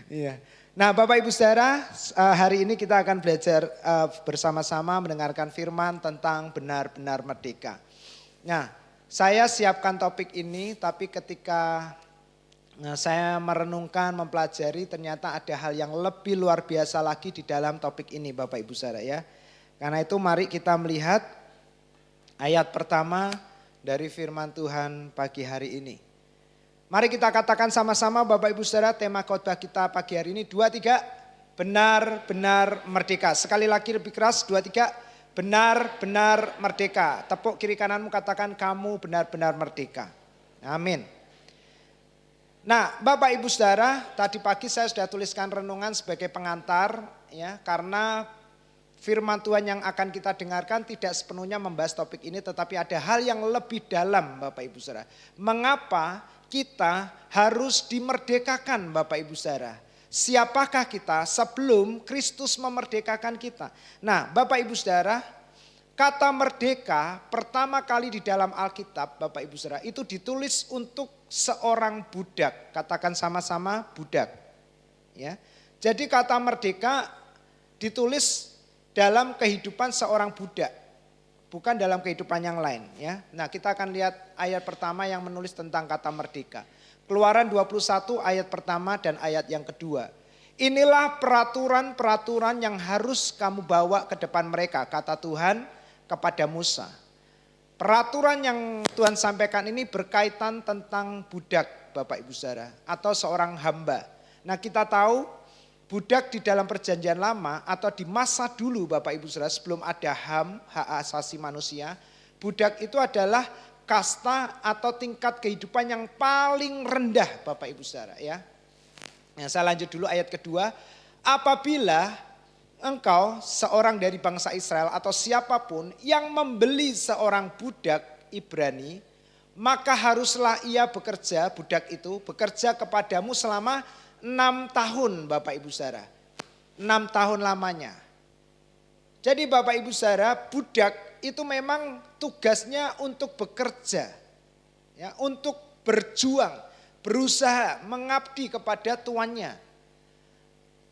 Iya. Nah, Bapak Ibu Saudara, hari ini kita akan belajar bersama-sama mendengarkan firman tentang benar-benar merdeka. Nah, saya siapkan topik ini, tapi ketika saya merenungkan, mempelajari, ternyata ada hal yang lebih luar biasa lagi di dalam topik ini, Bapak Ibu Saudara ya. Karena itu mari kita melihat ayat pertama dari firman Tuhan pagi hari ini. Mari kita katakan sama-sama Bapak Ibu Saudara, tema khotbah kita pagi hari ini 2, 3, benar-benar merdeka. Sekali lagi lebih keras, 2, 3, benar-benar merdeka. Tepuk kiri kananmu, katakan kamu benar-benar merdeka. Amin. Nah, Bapak Ibu Saudara, tadi pagi saya sudah tuliskan renungan sebagai pengantar ya, karena firman Tuhan yang akan kita dengarkan tidak sepenuhnya membahas topik ini, tetapi ada hal yang lebih dalam Bapak Ibu Saudara. Mengapa kita harus dimerdekakan Bapak Ibu Saudara? Siapakah kita sebelum Kristus memerdekakan kita? Nah, Bapak Ibu Saudara, kata merdeka pertama kali di dalam Alkitab Bapak Ibu Saudara itu ditulis untuk seorang budak. Katakan sama-sama budak. Ya. Jadi kata merdeka ditulis dalam kehidupan seorang budak, bukan dalam kehidupan yang lain ya. Nah, kita akan lihat ayat pertama yang menulis tentang kata merdeka. Keluaran 21 ayat pertama dan ayat yang kedua. Inilah peraturan-peraturan yang harus kamu bawa ke depan mereka, kata Tuhan kepada Musa. Peraturan yang Tuhan sampaikan ini berkaitan tentang budak Bapak Ibu Saudara atau seorang hamba. Nah, kita tahu budak di dalam perjanjian lama atau di masa dulu Bapak Ibu Saudara sebelum ada HAM, hak asasi manusia, budak itu adalah kasta atau tingkat kehidupan yang paling rendah Bapak Ibu Saudara ya. Nah, saya lanjut dulu ayat kedua. Apabila engkau seorang dari bangsa Israel atau siapapun yang membeli seorang budak Ibrani, maka haruslah ia bekerja, budak itu bekerja kepadamu selama 6 tahun Bapak Ibu Saudara. 6 tahun lamanya. Jadi Bapak Ibu Saudara, budak itu memang tugasnya untuk bekerja. Ya, untuk berjuang, berusaha, mengabdi kepada tuannya.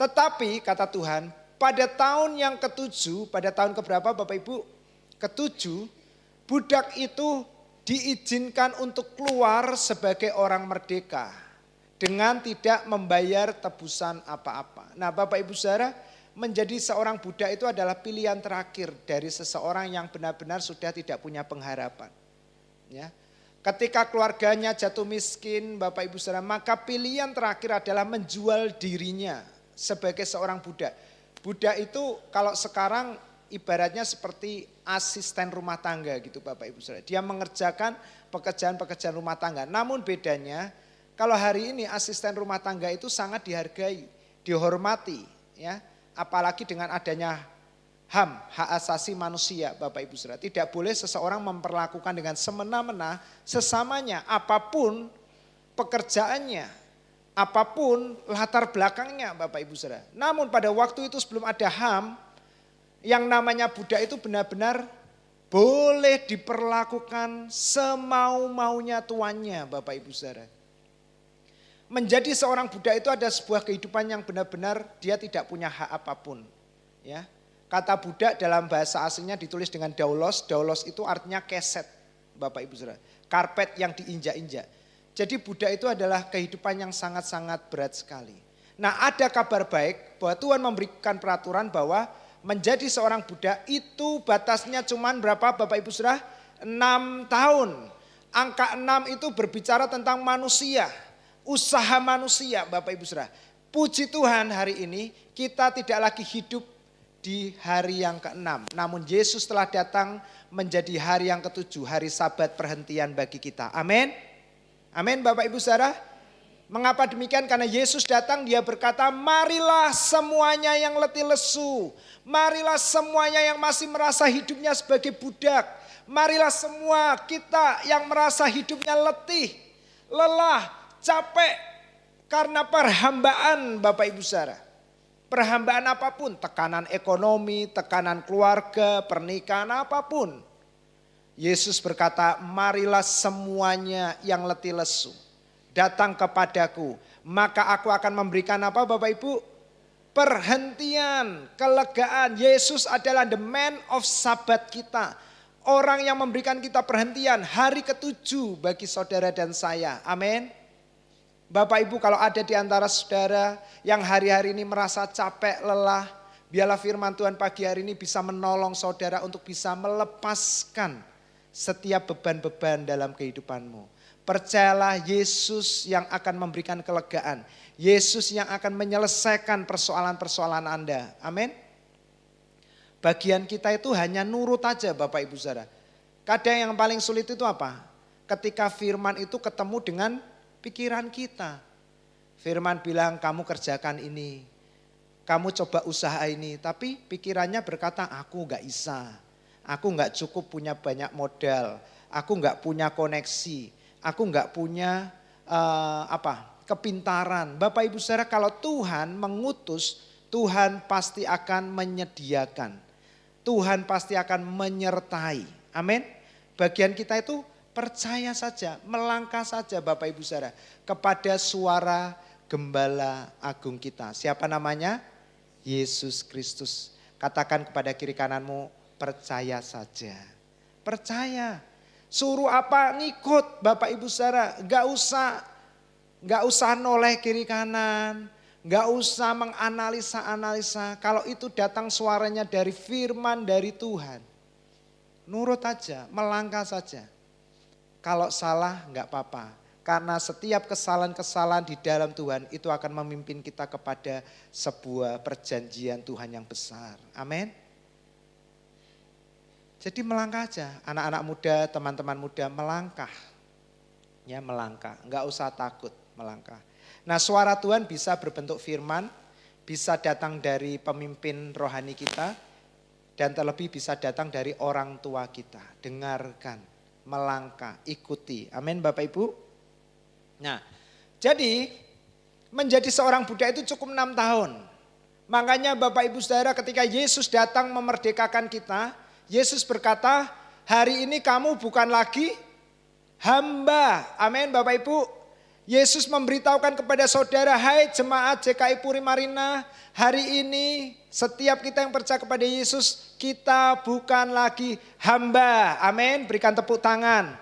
Tetapi kata Tuhan, pada tahun yang ketujuh, pada tahun keberapa Bapak Ibu? Ketujuh, budak itu diizinkan untuk keluar sebagai orang merdeka dengan tidak membayar tebusan apa-apa. Nah, Bapak Ibu Saudara, menjadi seorang budak itu adalah pilihan terakhir dari seseorang yang benar-benar sudah tidak punya pengharapan. Ya. Ketika keluarganya jatuh miskin Bapak Ibu Saudara, maka pilihan terakhir adalah menjual dirinya sebagai seorang budak. Budak itu kalau sekarang ibaratnya seperti asisten rumah tangga gitu Bapak Ibu Saudara. Dia mengerjakan pekerjaan-pekerjaan rumah tangga. Namun bedanya kalau hari ini asisten rumah tangga itu sangat dihargai, dihormati ya. Apalagi dengan adanya HAM, hak asasi manusia Bapak Ibu Saudara. Tidak boleh seseorang memperlakukan dengan semena-mena sesamanya apapun pekerjaannya, apapun latar belakangnya Bapak Ibu Saudara. Namun pada waktu itu sebelum ada HAM, yang namanya budak itu benar-benar boleh diperlakukan semau-maunya tuannya Bapak Ibu Saudara. Menjadi seorang budak itu ada sebuah kehidupan yang benar-benar dia tidak punya hak apapun. Ya. Kata budak dalam bahasa aslinya ditulis dengan daulos. Daulos itu artinya keset Bapak Ibu Saudara. Karpet yang diinjak-injak. Jadi budak itu adalah kehidupan yang sangat-sangat berat sekali. Nah, ada kabar baik bahwa Tuhan memberikan peraturan bahwa menjadi seorang budak itu batasnya cuma berapa Bapak Ibu Saudara? 6 tahun. Angka 6 itu berbicara tentang manusia. Usaha manusia Bapak Ibu Saudara. Puji Tuhan hari ini kita tidak lagi hidup di hari yang ke-6. Namun Yesus telah datang menjadi hari yang ke-7. Hari Sabat perhentian bagi kita. Amin. Amin Bapak Ibu Saudara. Mengapa demikian? Karena Yesus datang dia berkata marilah semuanya yang letih lesu. Marilah semuanya yang masih merasa hidupnya sebagai budak. Marilah semua kita yang merasa hidupnya letih, lelah, capek karena perhambaan Bapak Ibu Saudara. Perhambaan apapun, tekanan ekonomi, tekanan keluarga, pernikahan apapun. Yesus berkata, marilah semuanya yang letih lesu. datang kepadaku, maka aku akan memberikan apa Bapak Ibu? Perhentian, kelegaan. Yesus adalah the man of Sabat kita. Orang yang memberikan kita perhentian hari ke-7 bagi saudara dan saya. Amin. Bapak Ibu, kalau ada di antara saudara yang hari-hari ini merasa capek, lelah, biarlah firman Tuhan pagi hari ini bisa menolong saudara untuk bisa melepaskan setiap beban-beban dalam kehidupanmu. Percayalah Yesus yang akan memberikan kelegaan. Yesus yang akan menyelesaikan persoalan-persoalan Anda. Amin. Bagian kita itu hanya nurut aja Bapak Ibu Saudara. Kadang yang paling sulit itu apa? Ketika firman itu ketemu dengan pikiran kita. Firman bilang kamu kerjakan ini. Kamu coba usaha ini. Tapi pikirannya berkata aku gak bisa. Aku gak cukup punya banyak modal. Aku gak punya koneksi. Aku nggak punya kepintaran. Bapak Ibu Saudara, kalau Tuhan mengutus, Tuhan pasti akan menyediakan. Tuhan pasti akan menyertai. Amin. Bagian kita itu percaya saja, melangkah saja Bapak Ibu Saudara kepada suara Gembala Agung kita. Siapa namanya? Yesus Kristus. Katakan kepada kiri kananmu, percaya saja. Percaya. Suruh apa ngikut Bapak Ibu Saudara, gak usah noleh kiri kanan, gak usah menganalisa-analisa. Kalau itu datang suaranya dari firman dari Tuhan, nurut aja, melangkah saja. Kalau salah gak apa-apa, karena setiap kesalahan-kesalahan di dalam Tuhan itu akan memimpin kita kepada sebuah perjanjian Tuhan yang besar. Amin. Jadi melangkah aja, anak-anak muda, teman-teman muda melangkah. Ya melangkah, enggak usah takut melangkah. Nah suara Tuhan bisa berbentuk firman, bisa datang dari pemimpin rohani kita, dan terlebih bisa datang dari orang tua kita. Dengarkan, melangkah, ikuti. Amin Bapak Ibu. Nah jadi menjadi seorang Buddha itu cukup 6 tahun. Makanya Bapak Ibu Saudara ketika Yesus datang memerdekakan kita, Yesus berkata, hari ini kamu bukan lagi hamba. Amin Bapak Ibu. Yesus memberitahukan kepada saudara, hai jemaat JKI Puri Marina, hari ini setiap kita yang percaya kepada Yesus, kita bukan lagi hamba. Amin, berikan tepuk tangan.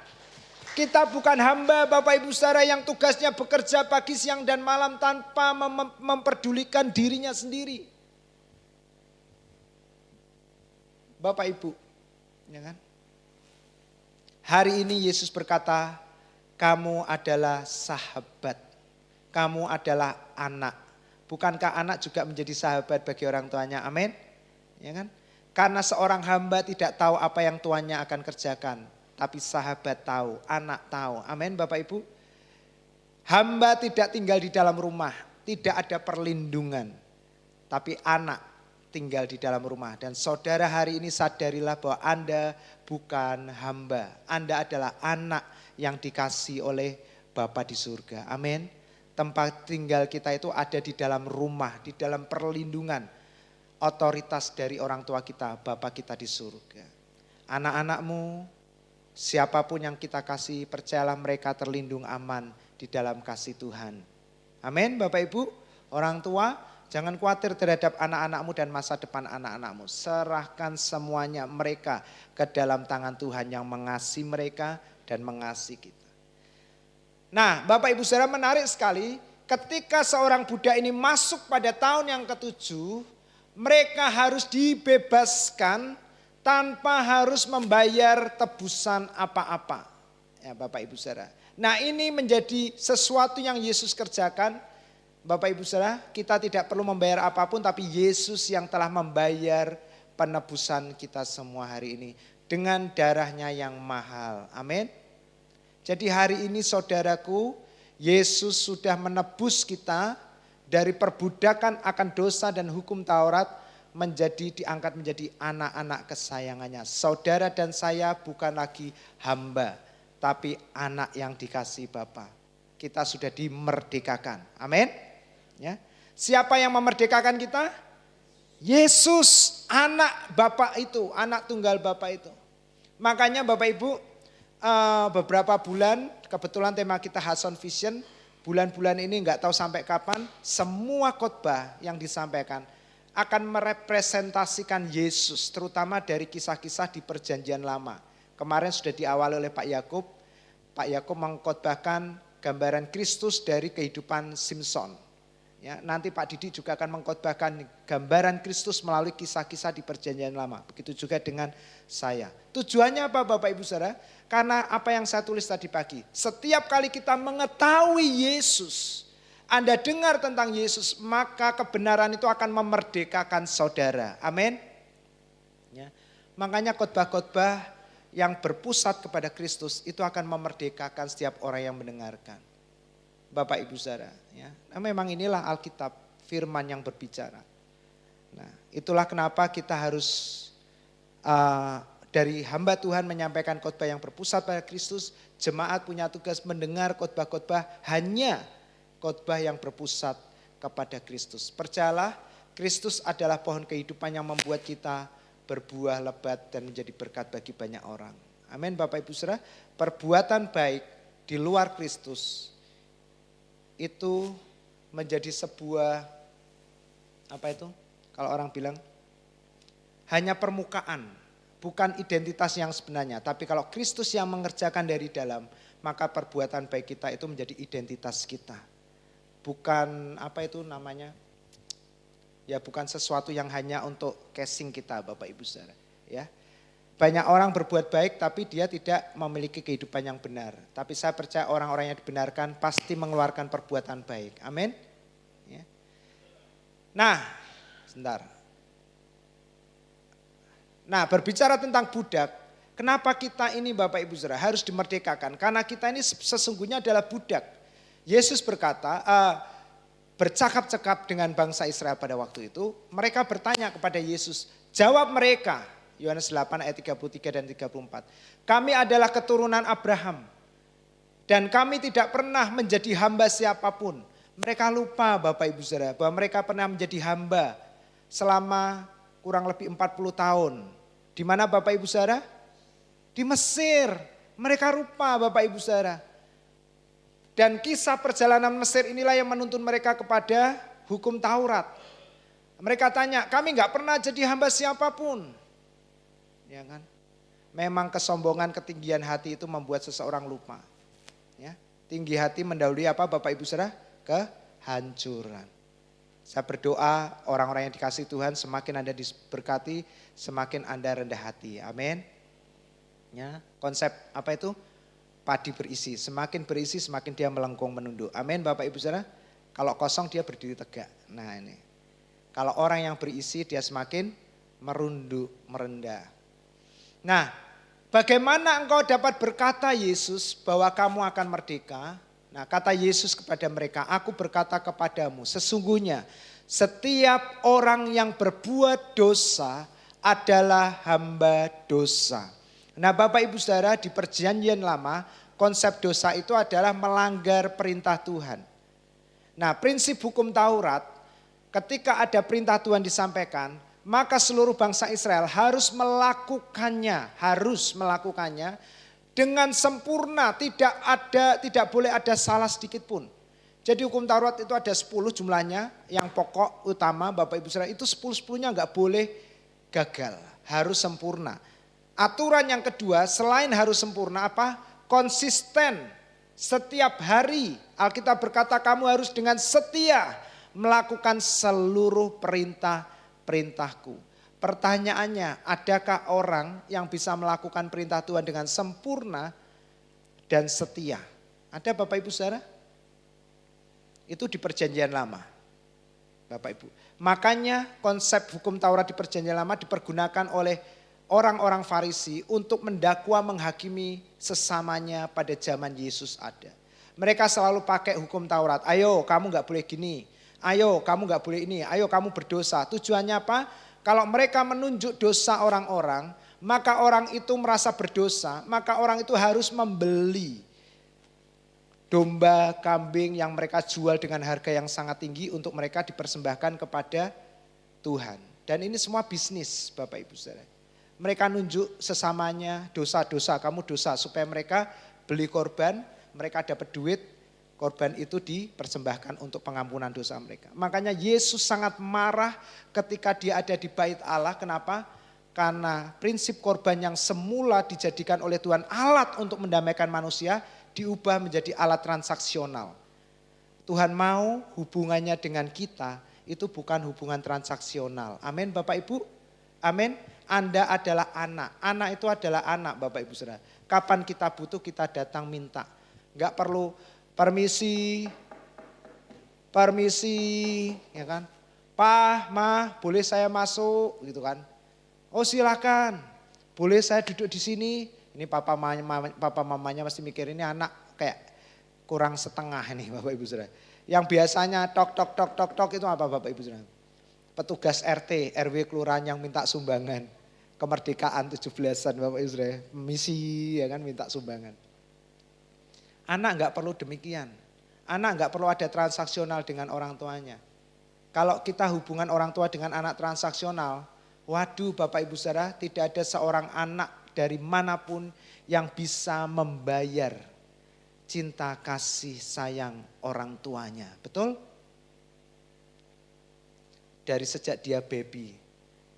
Kita bukan hamba Bapak Ibu Saudara yang tugasnya bekerja pagi, siang dan malam tanpa memperdulikan dirinya sendiri. Bapak Ibu, ya kan? Hari ini Yesus berkata, kamu adalah sahabat, kamu adalah anak. Bukankah anak juga menjadi sahabat bagi orang tuanya? Amin. Ya kan? Karena seorang hamba tidak tahu apa yang tuannya akan kerjakan, tapi sahabat tahu, anak tahu. Amin Bapak Ibu. Hamba tidak tinggal di dalam rumah, tidak ada perlindungan, tapi anak tinggal di dalam rumah. Dan saudara hari ini sadarilah bahwa Anda bukan hamba. Anda adalah anak yang dikasih oleh Bapa di surga. Amin. Tempat tinggal kita itu ada di dalam rumah, di dalam perlindungan otoritas dari orang tua kita, Bapa kita di surga. Anak-anakmu, siapapun yang kita kasih, percayalah mereka terlindung aman di dalam kasih Tuhan. Amin Bapak Ibu, orang tua. Jangan khawatir terhadap anak-anakmu dan masa depan anak-anakmu. Serahkan semuanya mereka ke dalam tangan Tuhan yang mengasihi mereka dan mengasihi kita. Nah Bapak Ibu Saudara, menarik sekali ketika seorang Buddha ini masuk pada tahun yang ke-7, mereka harus dibebaskan tanpa harus membayar tebusan apa-apa. Ya Bapak Ibu Saudara. Nah ini menjadi sesuatu yang Yesus kerjakan. Bapak Ibu Saudara, kita tidak perlu membayar apapun, tapi Yesus yang telah membayar penebusan kita semua hari ini dengan darahnya yang mahal. Amin. Jadi hari ini saudaraku, Yesus sudah menebus kita dari perbudakan akan dosa dan hukum Taurat diangkat menjadi anak-anak kesayangannya. Saudara dan saya bukan lagi hamba, tapi anak yang dikasihi Bapa. Kita sudah dimerdekakan. Amin. Ya. Siapa yang memerdekakan kita? Yesus, anak Bapa itu, anak tunggal Bapa itu. Makanya Bapak Ibu, beberapa bulan kebetulan tema kita Hason Vision, bulan-bulan ini nggak tahu sampai kapan, semua khotbah yang disampaikan akan merepresentasikan Yesus, terutama dari kisah-kisah di Perjanjian Lama. Kemarin sudah diawali oleh Pak Yakub. Pak Yakub mengkhotbahkan gambaran Kristus dari kehidupan Simson. Ya, nanti Pak Didi juga akan mengkhotbahkan gambaran Kristus melalui kisah-kisah di Perjanjian Lama. Begitu juga dengan saya. Tujuannya apa Bapak Ibu Saudara? Karena apa yang saya tulis tadi pagi. Setiap kali kita mengetahui Yesus, Anda dengar tentang Yesus, maka kebenaran itu akan memerdekakan saudara. Amin. Ya. Makanya khotbah-khotbah yang berpusat kepada Kristus itu akan memerdekakan setiap orang yang mendengarkan. Bapak Ibu Saudara, ya. Nah, memang inilah Alkitab, firman yang berbicara. Nah, itulah kenapa kita harus dari hamba Tuhan menyampaikan khotbah yang berpusat pada Kristus, jemaat punya tugas mendengar khotbah-khotbah hanya khotbah yang berpusat kepada Kristus. Percayalah, Kristus adalah pohon kehidupan yang membuat kita berbuah lebat dan menjadi berkat bagi banyak orang. Amin Bapak Ibu Saudara, perbuatan baik di luar Kristus itu menjadi sebuah, apa itu? Kalau orang bilang, hanya permukaan, bukan identitas yang sebenarnya. Tapi kalau Kristus yang mengerjakan dari dalam, maka perbuatan baik kita itu menjadi identitas kita. Bukan apa itu namanya, ya bukan sesuatu yang hanya untuk casing kita Bapak Ibu Saudara. Ya. Banyak orang berbuat baik tapi dia tidak memiliki kehidupan yang benar. Tapi saya percaya orang-orang yang dibenarkan pasti mengeluarkan perbuatan baik. Amin. Ya. Nah, sebentar. Nah, berbicara tentang budak, kenapa kita ini Bapak Ibu Saudara harus dimerdekakan? Karena kita ini sesungguhnya adalah budak. Yesus berkata, bercakap-cakap dengan bangsa Israel pada waktu itu, mereka bertanya kepada Yesus, jawab mereka. Yohanes 8 ayat 33 dan 34. Kami adalah keturunan Abraham dan kami tidak pernah menjadi hamba siapapun. Mereka lupa Bapak Ibu Saudara bahwa mereka pernah menjadi hamba selama kurang lebih 40 tahun. Di mana Bapak Ibu Saudara? Di Mesir. Mereka lupa Bapak Ibu Saudara. Dan kisah perjalanan Mesir inilah yang menuntun mereka kepada hukum Taurat. Mereka tanya, kami nggak pernah jadi hamba siapapun. Ya kan? Memang kesombongan, ketinggian hati itu membuat seseorang lupa. Ya, tinggi hati mendahului apa Bapak Ibu Saudara? Kehancuran. Saya berdoa orang-orang yang dikasihi Tuhan semakin Anda diberkati, semakin Anda rendah hati. Amin. Ya, konsep apa itu? Padi berisi. Semakin berisi semakin dia melengkung menunduk. Amin Bapak Ibu Saudara. Kalau kosong dia berdiri tegak. Nah ini. Kalau orang yang berisi dia semakin merunduk, merendah. Nah, bagaimana engkau dapat berkata Yesus bahwa kamu akan merdeka? Nah, kata Yesus kepada mereka, aku berkata kepadamu, sesungguhnya setiap orang yang berbuat dosa adalah hamba dosa. Nah, Bapak Ibu Saudara, di Perjanjian Lama, konsep dosa itu adalah melanggar perintah Tuhan. Nah, prinsip hukum Taurat, ketika ada perintah Tuhan disampaikan, maka seluruh bangsa Israel harus melakukannya dengan sempurna, tidak boleh ada salah sedikit pun. Jadi hukum Taurat itu ada 10 jumlahnya, yang pokok utama Bapak Ibu Saudara itu 10-10-nya enggak boleh gagal, harus sempurna. Aturan yang kedua selain harus sempurna apa? Konsisten. Setiap hari Alkitab berkata kamu harus dengan setia melakukan seluruh perintahku. Pertanyaannya, adakah orang yang bisa melakukan perintah Tuhan dengan sempurna dan setia? Ada Bapak Ibu Saudara? Itu di Perjanjian Lama. Bapak Ibu. Makanya konsep hukum Taurat di Perjanjian Lama dipergunakan oleh orang-orang Farisi untuk mendakwa menghakimi sesamanya pada zaman Yesus ada. Mereka selalu pakai hukum Taurat. Ayo kamu gak boleh gini. Ayo kamu gak boleh ini, ayo kamu berdosa. Tujuannya apa? Kalau mereka menunjuk dosa orang-orang, maka orang itu merasa berdosa, maka orang itu harus membeli domba, kambing yang mereka jual dengan harga yang sangat tinggi untuk mereka dipersembahkan kepada Tuhan. Dan ini semua bisnis Bapak Ibu Saudara. Mereka nunjuk sesamanya dosa-dosa, kamu dosa supaya mereka beli korban, mereka dapat duit, korban itu dipersembahkan untuk pengampunan dosa mereka. Makanya Yesus sangat marah ketika dia ada di bait Allah. Kenapa? Karena prinsip korban yang semula dijadikan oleh Tuhan alat untuk mendamaikan manusia diubah menjadi alat transaksional. Tuhan mau hubungannya dengan kita itu bukan hubungan transaksional. Amin Bapak Ibu? Amin. Anda adalah anak. Anak itu adalah anak Bapak Ibu Saudara. Kapan kita butuh kita datang minta. Enggak perlu permisi, ya kan? Pak, Ma, boleh saya masuk gitu kan? Oh silakan, boleh saya duduk di sini. Ini papa mamanya pasti mikir ini anak kayak kurang setengah ini Bapak Ibu Saudara. Yang biasanya tok itu apa Bapak Ibu Saudara? Petugas RT, RW kelurahan yang minta sumbangan. Kemerdekaan 17-an Bapak Ibu Saudara. Misi ya kan minta sumbangan. Anak enggak perlu demikian. Anak enggak perlu ada transaksional dengan orang tuanya. Kalau kita hubungan orang tua dengan anak transaksional, waduh Bapak Ibu Saudara, tidak ada seorang anak dari manapun yang bisa membayar cinta kasih sayang orang tuanya. Betul? Dari sejak dia baby,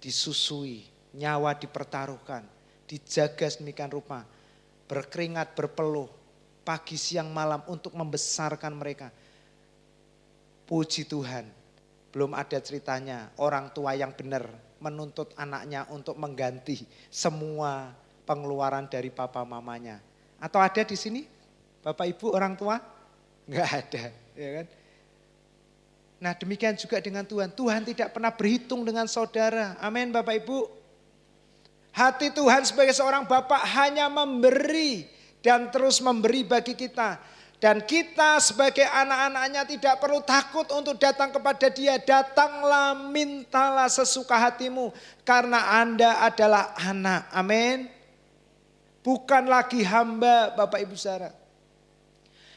disusui, nyawa dipertaruhkan, dijaga sedemikian rupa, berkeringat, berpeluh, pagi siang malam untuk membesarkan mereka. Puji Tuhan, belum ada ceritanya orang tua yang benar menuntut anaknya untuk mengganti semua pengeluaran dari papa mamanya. Atau ada di sini Bapak Ibu orang tua? Enggak ada, ya kan? Nah demikian juga dengan Tuhan. Tuhan tidak pernah berhitung dengan saudara. Amin Bapak Ibu. Hati Tuhan sebagai seorang Bapak hanya memberi dan terus memberi bagi kita. Dan kita sebagai anak-anaknya tidak perlu takut untuk datang kepada Dia. Datanglah, mintalah sesuka hatimu. Karena Anda adalah anak. Amin. Bukan lagi hamba Bapak Ibu Saudara.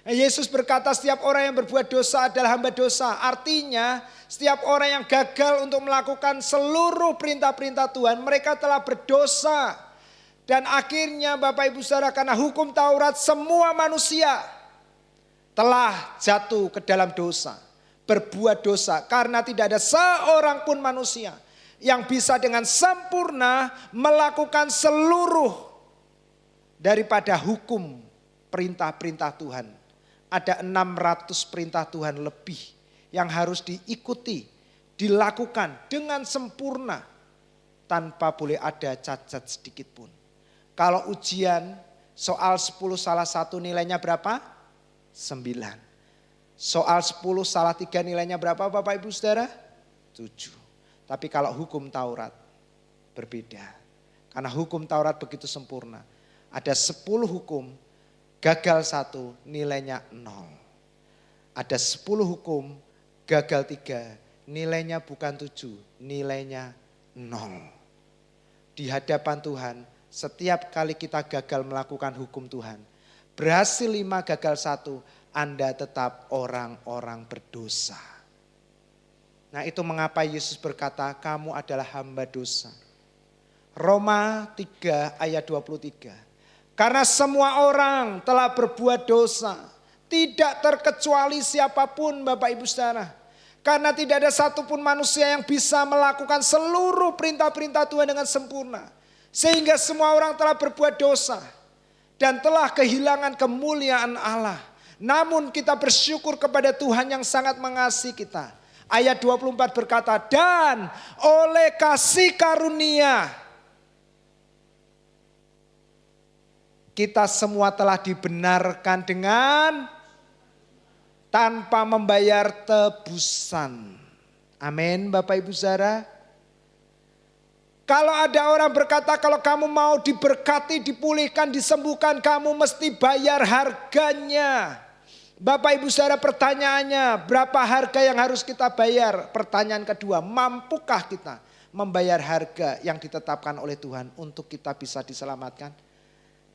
Yesus berkata setiap orang yang berbuat dosa adalah hamba dosa. Artinya setiap orang yang gagal untuk melakukan seluruh perintah-perintah Tuhan, mereka telah berdosa. Dan akhirnya Bapak Ibu Saudara, karena hukum Taurat semua manusia telah jatuh ke dalam dosa. Berbuat dosa karena tidak ada seorang pun manusia yang bisa dengan sempurna melakukan seluruh daripada hukum perintah-perintah Tuhan. Ada 600 perintah Tuhan lebih yang harus diikuti, dilakukan dengan sempurna tanpa boleh ada cacat sedikit pun. Kalau ujian soal 10 salah satu nilainya berapa? 9. Soal 10 salah 3 nilainya berapa Bapak Ibu Saudara? 7. Tapi kalau hukum Taurat berbeda. Karena hukum Taurat begitu sempurna. Ada 10 hukum, gagal 1 nilainya 0. Ada 10 hukum, gagal 3 nilainya bukan 7, nilainya 0. Di hadapan Tuhan setiap kali kita gagal melakukan hukum Tuhan, berhasil 5 gagal 1, Anda tetap orang-orang berdosa. Nah itu mengapa Yesus berkata kamu adalah hamba dosa. Roma 3 ayat 23. Karena semua orang telah berbuat dosa. Tidak terkecuali siapapun Bapak Ibu Saudara. Karena tidak ada satupun manusia yang bisa melakukan seluruh perintah-perintah Tuhan dengan sempurna. Sehingga semua orang telah berbuat dosa. Dan telah kehilangan kemuliaan Allah. Namun kita bersyukur kepada Tuhan yang sangat mengasihi kita. Ayat 24 berkata, dan oleh kasih karunia kita semua telah dibenarkan dengan tanpa membayar tebusan. Amin Bapak Ibu Saudara. Kalau ada orang berkata kalau kamu mau diberkati, dipulihkan, disembuhkan, kamu mesti bayar harganya. Bapak Ibu Saudara, pertanyaannya berapa harga yang harus kita bayar? Pertanyaan kedua, mampukah kita membayar harga yang ditetapkan oleh Tuhan untuk kita bisa diselamatkan?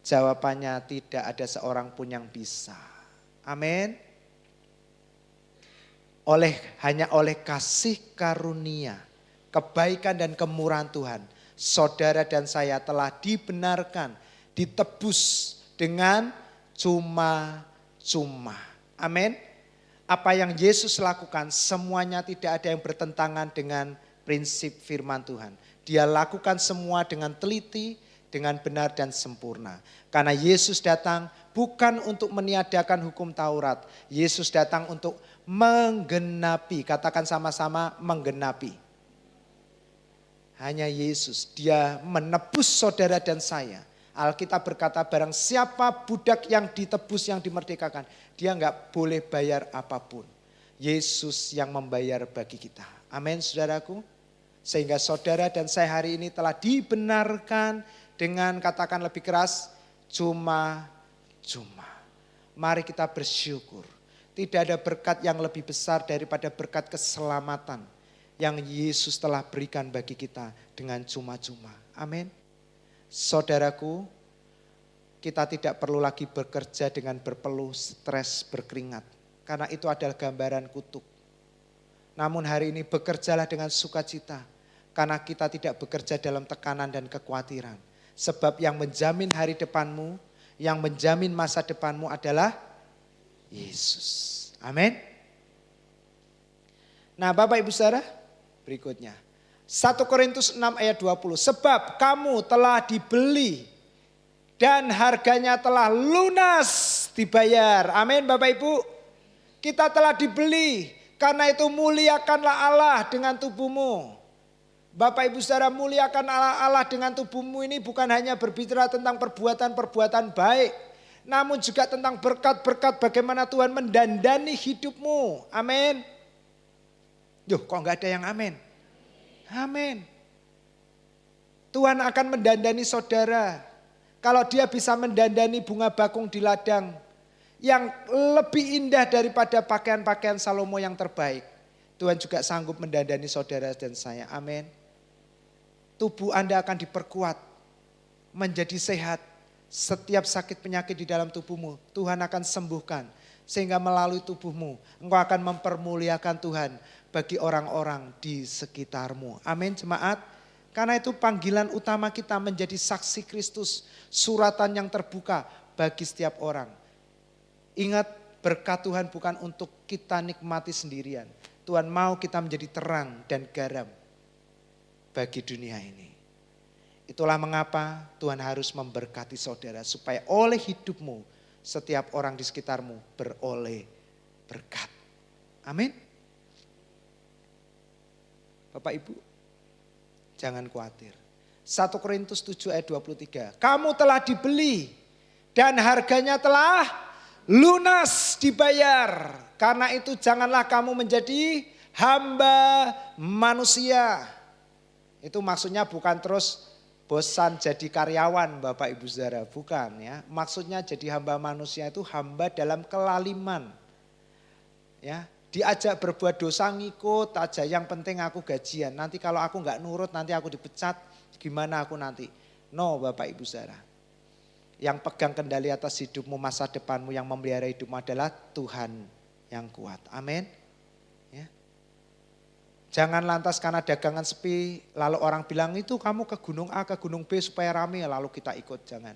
Jawabannya tidak ada seorang pun yang bisa. Amin. Hanya oleh kasih karunia, kebaikan dan kemurahan Tuhan, saudara dan saya telah dibenarkan, ditebus dengan cuma-cuma. Amin. Apa yang Yesus lakukan semuanya tidak ada yang bertentangan dengan prinsip firman Tuhan. Dia lakukan semua dengan teliti, dengan benar dan sempurna. Karena Yesus datang bukan untuk meniadakan hukum Taurat. Yesus datang untuk menggenapi. Katakan sama-sama menggenapi. Hanya Yesus, dia menebus saudara dan saya. Alkitab berkata barang siapa budak yang ditebus, yang dimerdekakan, dia enggak boleh bayar apapun. Yesus yang membayar bagi kita. Amin saudaraku. Sehingga saudara dan saya hari ini telah dibenarkan dengan katakan lebih keras, cuma-cuma. Mari kita bersyukur. Tidak ada berkat yang lebih besar daripada berkat keselamatan yang Yesus telah berikan bagi kita dengan cuma-cuma. Amin. Saudaraku, kita tidak perlu lagi bekerja dengan berpeluh, stres, berkeringat. Karena itu adalah gambaran kutuk. Namun hari ini bekerjalah dengan sukacita. Karena kita tidak bekerja dalam tekanan dan kekhawatiran. Sebab yang menjamin hari depanmu, yang menjamin masa depanmu adalah Yesus. Amin. Nah Bapak Ibu Saudara, berikutnya. 1 Korintus 6 ayat 20. Sebab kamu telah dibeli dan harganya telah lunas dibayar. Amin Bapak Ibu. Kita telah dibeli. Karena itu muliakanlah Allah dengan tubuhmu. Bapak Ibu Saudara, muliakan Allah dengan tubuhmu ini bukan hanya berbicara tentang perbuatan-perbuatan baik. Namun juga tentang berkat-berkat bagaimana Tuhan mendandani hidupmu. Amin. Yuh kok enggak ada yang amin? Amin. Tuhan akan mendandani saudara. Kalau dia bisa mendandani bunga bakung di ladang yang lebih indah daripada pakaian-pakaian Salomo yang terbaik. Tuhan juga sanggup mendandani saudara dan saya. Amin. Tubuh Anda akan diperkuat, menjadi sehat. Setiap sakit penyakit di dalam tubuhmu Tuhan akan sembuhkan. Sehingga melalui tubuhmu engkau akan mempermuliakan Tuhan bagi orang-orang di sekitarmu. Amin jemaat. Karena itu panggilan utama kita menjadi saksi Kristus. Suratan yang terbuka bagi setiap orang. Ingat berkat Tuhan bukan untuk kita nikmati sendirian. Tuhan mau kita menjadi terang dan garam bagi dunia ini. Itulah mengapa Tuhan harus memberkati saudara. Supaya oleh hidupmu setiap orang di sekitarmu beroleh berkat. Amin. Bapak Ibu, jangan khawatir. 1 Korintus 7 ayat 23. Kamu telah dibeli dan harganya telah lunas dibayar. Karena itu janganlah kamu menjadi hamba manusia. Itu maksudnya bukan terus bosan jadi karyawan Bapak Ibu Saudara. Bukan ya. Maksudnya jadi hamba manusia itu hamba dalam kelaliman. Ya. Diajak berbuat dosa ngikut aja, yang penting aku gajian. Nanti kalau aku enggak nurut nanti aku dipecat, gimana aku nanti? No Bapak Ibu Saudara. Yang pegang kendali atas hidupmu, masa depanmu, yang memelihara hidupmu adalah Tuhan yang kuat. Amin. Ya. Jangan lantas karena dagangan sepi, lalu orang bilang itu kamu ke gunung A, ke gunung B supaya rame, lalu kita ikut. Jangan.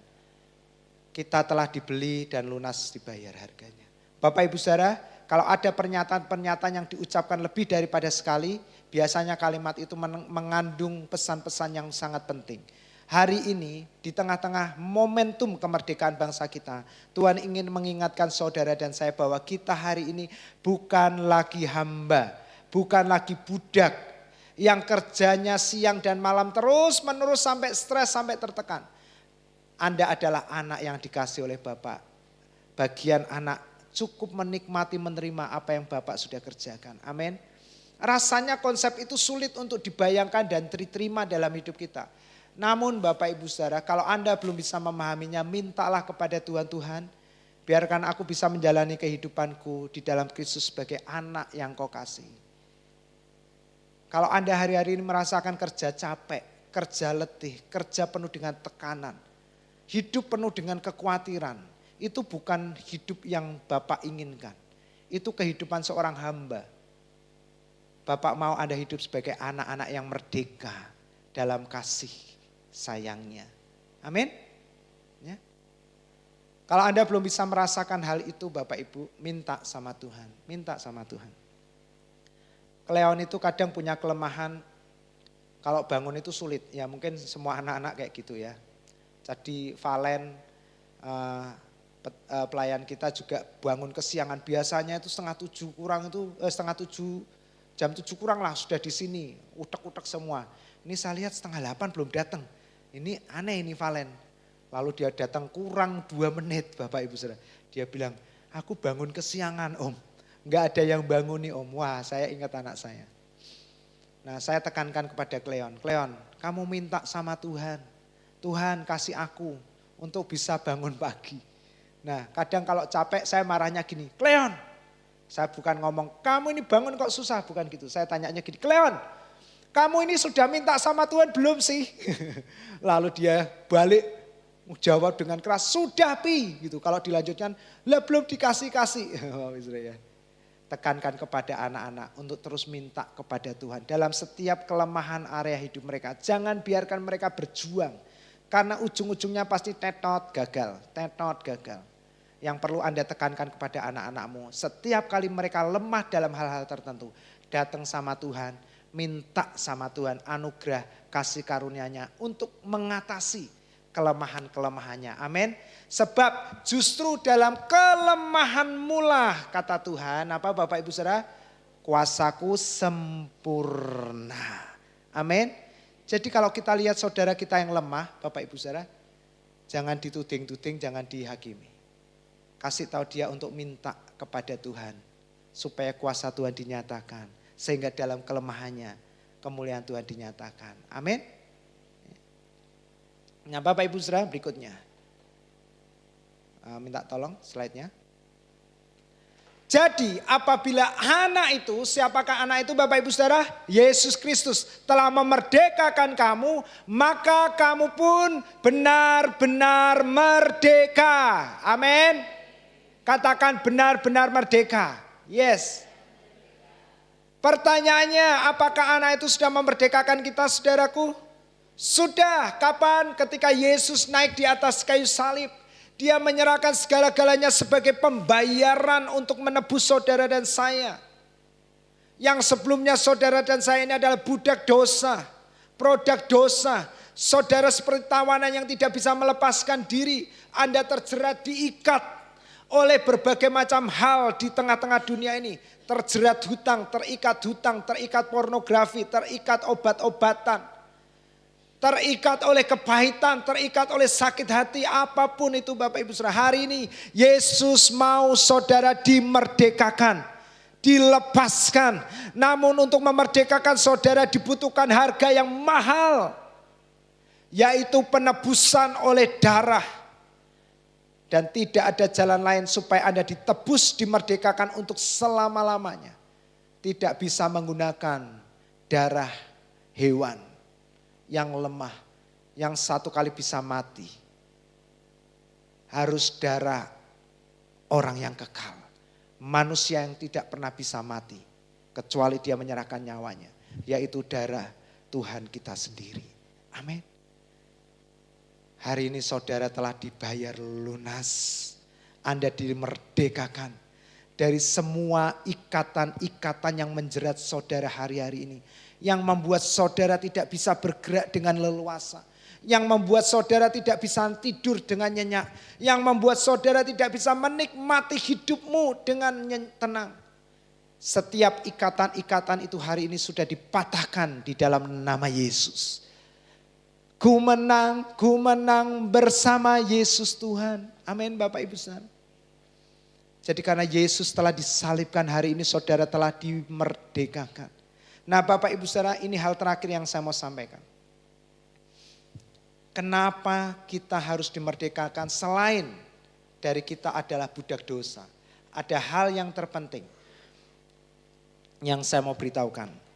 Kita telah dibeli dan lunas dibayar harganya. Bapak Ibu Saudara, kalau ada pernyataan-pernyataan yang diucapkan lebih daripada sekali, biasanya kalimat itu mengandung pesan-pesan yang sangat penting. Hari ini di tengah-tengah momentum kemerdekaan bangsa kita, Tuhan ingin mengingatkan saudara dan saya bahwa kita hari ini bukan lagi hamba, bukan lagi budak yang kerjanya siang dan malam terus menerus sampai stres, sampai tertekan. Anda adalah anak yang dikasih oleh Bapak. Bagian anak cukup menikmati, menerima apa yang Bapak sudah kerjakan. Amin. Rasanya konsep itu sulit untuk dibayangkan dan diterima dalam hidup kita. Namun Bapak Ibu Saudara, kalau Anda belum bisa memahaminya, mintalah kepada Tuhan, biarkan aku bisa menjalani kehidupanku di dalam Kristus sebagai anak yang Kau kasih. Kalau Anda hari-hari ini merasakan kerja capek, kerja letih, kerja penuh dengan tekanan, hidup penuh dengan kekhawatiran, itu bukan hidup yang Bapak inginkan. Itu kehidupan seorang hamba. Bapak mau Anda hidup sebagai anak-anak yang merdeka dalam kasih sayangnya. Amin. Ya. Kalau Anda belum bisa merasakan hal itu Bapak Ibu, minta sama Tuhan. Minta sama Tuhan. Cleon itu kadang punya kelemahan, kalau bangun itu sulit. Ya mungkin semua anak-anak kayak gitu ya. Jadi Valen, pelayan kita juga bangun kesiangan. Biasanya itu setengah tujuh, jam 7 kurang lah sudah di sini. Utek-utek semua. Ini saya lihat 7:30 belum datang. Ini aneh ini Valen. Lalu dia datang kurang 2 menit Bapak Ibu Saudara. Dia bilang, aku bangun kesiangan Om. Enggak ada yang bangun nih Om. Wah saya ingat anak saya. Nah saya tekankan kepada Cleon. Cleon kamu minta sama Tuhan. Tuhan kasih aku untuk bisa bangun pagi. Nah kadang kalau capek saya marahnya gini. Cleon, saya bukan ngomong kamu ini bangun kok susah. Bukan gitu. Saya tanyanya gini. Cleon, kamu ini sudah minta sama Tuhan belum sih? Lalu dia balik jawab dengan keras. Sudah Pi. Gitu. Kalau dilanjutkan, lah belum dikasih-kasih. Tekankan kepada anak-anak untuk terus minta kepada Tuhan. Dalam setiap kelemahan area hidup mereka. Jangan biarkan mereka berjuang. Karena ujung-ujungnya pasti tetot gagal. Yang perlu Anda tekankan kepada anak-anakmu. Setiap kali mereka lemah dalam hal-hal tertentu. Datang sama Tuhan. Minta sama Tuhan anugerah kasih karunia-Nya untuk mengatasi kelemahan-kelemahannya. Amin. Sebab justru dalam kelemahanmu lah kata Tuhan, apa Bapak Ibu Saudara? Kuasaku sempurna. Amin. Jadi kalau kita lihat saudara kita yang lemah, Bapak Ibu Saudara, jangan dituding-tuding, jangan dihakimi. Kasih tahu dia untuk minta kepada Tuhan supaya kuasa Tuhan dinyatakan, sehingga dalam kelemahannya kemuliaan Tuhan dinyatakan. Amin. Nah Bapak Ibu Saudara berikutnya. Minta tolong slide-nya. Jadi apabila anak itu, siapakah anak itu Bapak Ibu Saudara? Yesus Kristus telah memerdekakan kamu, maka kamu pun benar-benar merdeka. Amin. Katakan benar-benar merdeka. Yes. Pertanyaannya, apakah anak itu sudah memerdekakan kita saudaraku? Sudah. Kapan? Ketika Yesus naik di atas kayu salib. Dia menyerahkan segala-galanya sebagai pembayaran untuk menebus saudara dan saya. Yang sebelumnya saudara dan saya ini adalah budak dosa, produk dosa. Saudara seperti tawanan yang tidak bisa melepaskan diri. Anda terjerat diikat oleh berbagai macam hal di tengah-tengah dunia ini. Terjerat hutang, terikat pornografi, terikat obat-obatan. Terikat oleh kepahitan, terikat oleh sakit hati, apapun itu Bapak Ibu Saudara. Hari ini Yesus mau saudara dimerdekakan, dilepaskan. Namun untuk memerdekakan saudara dibutuhkan harga yang mahal. Yaitu penebusan oleh darah. Dan tidak ada jalan lain supaya Anda ditebus, dimerdekakan untuk selama-lamanya. Tidak bisa menggunakan darah hewan yang lemah, yang satu kali bisa mati. Harus darah orang yang kekal. Manusia yang tidak pernah bisa mati. Kecuali dia menyerahkan nyawanya. Yaitu darah Tuhan kita sendiri. Amin. Hari ini saudara telah dibayar lunas. Anda dimerdekakan dari semua ikatan-ikatan yang menjerat saudara hari-hari ini. Yang membuat saudara tidak bisa bergerak dengan leluasa. Yang membuat saudara tidak bisa tidur dengan nyenyak. Yang membuat saudara tidak bisa menikmati hidupmu dengan tenang. Setiap ikatan-ikatan itu hari ini sudah dipatahkan di dalam nama Yesus. Ku menang bersama Yesus Tuhan. Amin Bapak Ibu Saudara. Jadi karena Yesus telah disalibkan hari ini saudara telah dimerdekakan. Nah Bapak Ibu Saudara, ini hal terakhir yang saya mau sampaikan. Kenapa kita harus dimerdekakan selain dari kita adalah budak dosa. Ada hal yang terpenting yang saya mau beritahukan.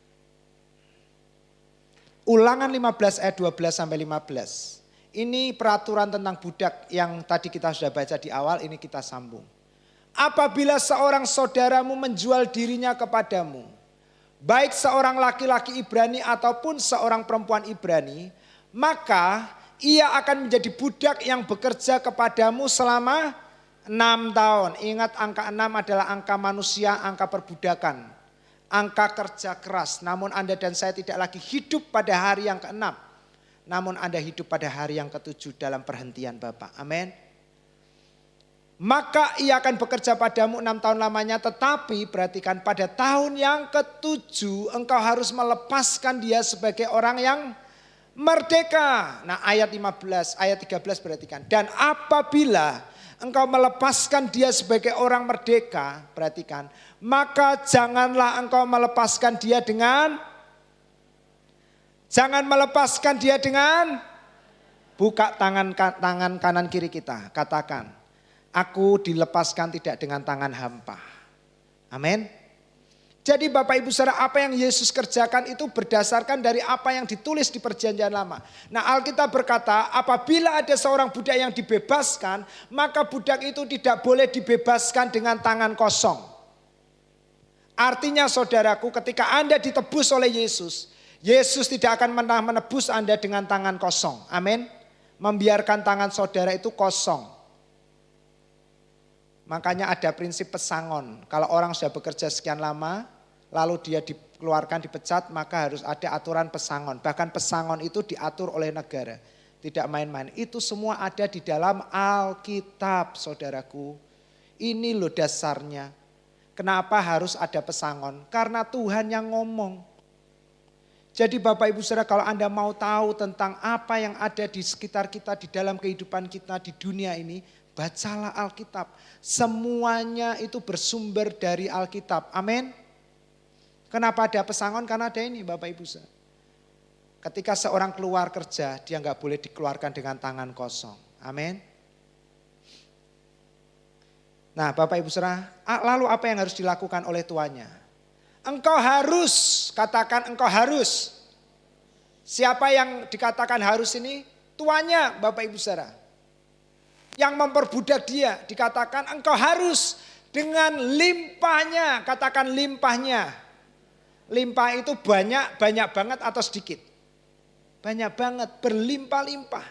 Ulangan 15 ayat 12 sampai 15. Ini peraturan tentang budak yang tadi kita sudah baca di awal, ini kita sambung. Apabila seorang saudaramu menjual dirinya kepadamu, baik seorang laki-laki Ibrani ataupun seorang perempuan Ibrani, maka ia akan menjadi budak yang bekerja kepadamu selama 6 tahun. Ingat angka 6 adalah angka manusia, angka perbudakan. Angka kerja keras. Namun Anda dan saya tidak lagi hidup pada hari yang ke-6. Namun Anda hidup pada hari yang ke-7 dalam perhentian Bapa. Amin. Maka ia akan bekerja padamu 6 tahun lamanya, tetapi perhatikan pada tahun yang ke-7 engkau harus melepaskan dia sebagai orang yang merdeka. Nah ayat 13 perhatikan. Dan apabila engkau melepaskan dia sebagai orang merdeka, perhatikan. Maka jangan melepaskan dia dengan buka tangan kanan kiri kita. Katakan, aku dilepaskan tidak dengan tangan hampa. Amin. Jadi Bapak Ibu Saudara, apa yang Yesus kerjakan itu berdasarkan dari apa yang ditulis di Perjanjian Lama. Nah Alkitab berkata, apabila ada seorang budak yang dibebaskan, maka budak itu tidak boleh dibebaskan dengan tangan kosong. Artinya saudaraku, ketika Anda ditebus oleh Yesus, Yesus tidak akan menebus Anda dengan tangan kosong. Amin. Membiarkan tangan saudara itu kosong. Makanya ada prinsip pesangon. Kalau orang sudah bekerja sekian lama, lalu dia dikeluarkan, dipecat, maka harus ada aturan pesangon. Bahkan pesangon itu diatur oleh negara. Tidak main-main. Itu semua ada di dalam Alkitab, saudaraku. Ini loh dasarnya. Kenapa harus ada pesangon? Karena Tuhan yang ngomong. Jadi Bapak Ibu Saudara, kalau Anda mau tahu tentang apa yang ada di sekitar kita, di dalam kehidupan kita di dunia ini, bacalah Alkitab. Semuanya itu bersumber dari Alkitab. Amin. Kenapa ada pesangon? Karena ada ini Bapak Ibu Saudara. Ketika seorang keluar kerja, dia nggak boleh dikeluarkan dengan tangan kosong. Amin. Nah Bapak Ibu Saudara, lalu apa yang harus dilakukan oleh tuannya? Engkau harus, katakan engkau harus. Siapa yang dikatakan harus ini? Tuannya Bapak Ibu Saudara. Yang memperbudak dia dikatakan engkau harus dengan limpahnya, katakan limpahnya. Limpah itu banyak banget atau sedikit? Banyak banget, berlimpah-limpah.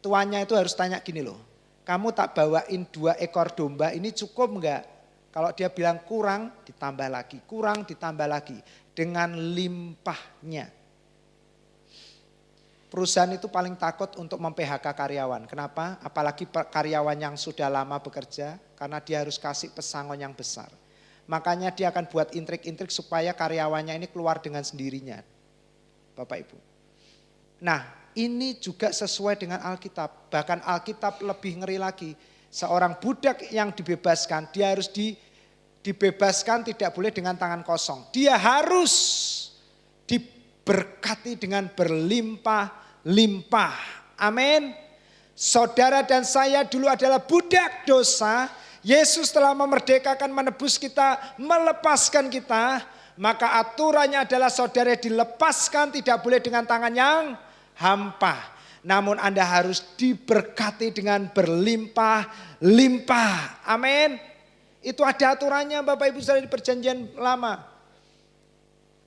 Tuannya itu harus tanya gini loh, kamu tak bawain 2 ekor domba ini cukup enggak? Kalau dia bilang kurang ditambah lagi dengan limpahnya. Perusahaan itu paling takut untuk mem-PHK karyawan. Kenapa? Apalagi karyawan yang sudah lama bekerja, karena dia harus kasih pesangon yang besar. Makanya dia akan buat intrik-intrik supaya karyawannya ini keluar dengan sendirinya. Bapak Ibu. Nah ini juga sesuai dengan Alkitab. Bahkan Alkitab lebih ngeri lagi. Seorang budak yang dibebaskan, dia harus dibebaskan tidak boleh dengan tangan kosong. Dia harus diberkati dengan berlimpah-limpah. Amin. Saudara dan saya dulu adalah budak dosa. Yesus telah memerdekakan, menebus kita, melepaskan kita. Maka aturannya adalah saudara dilepaskan tidak boleh dengan tangan yang hampa. Namun Anda harus diberkati dengan berlimpah-limpah. Amin. Itu ada aturannya Bapak Ibu Saudara di Perjanjian Lama.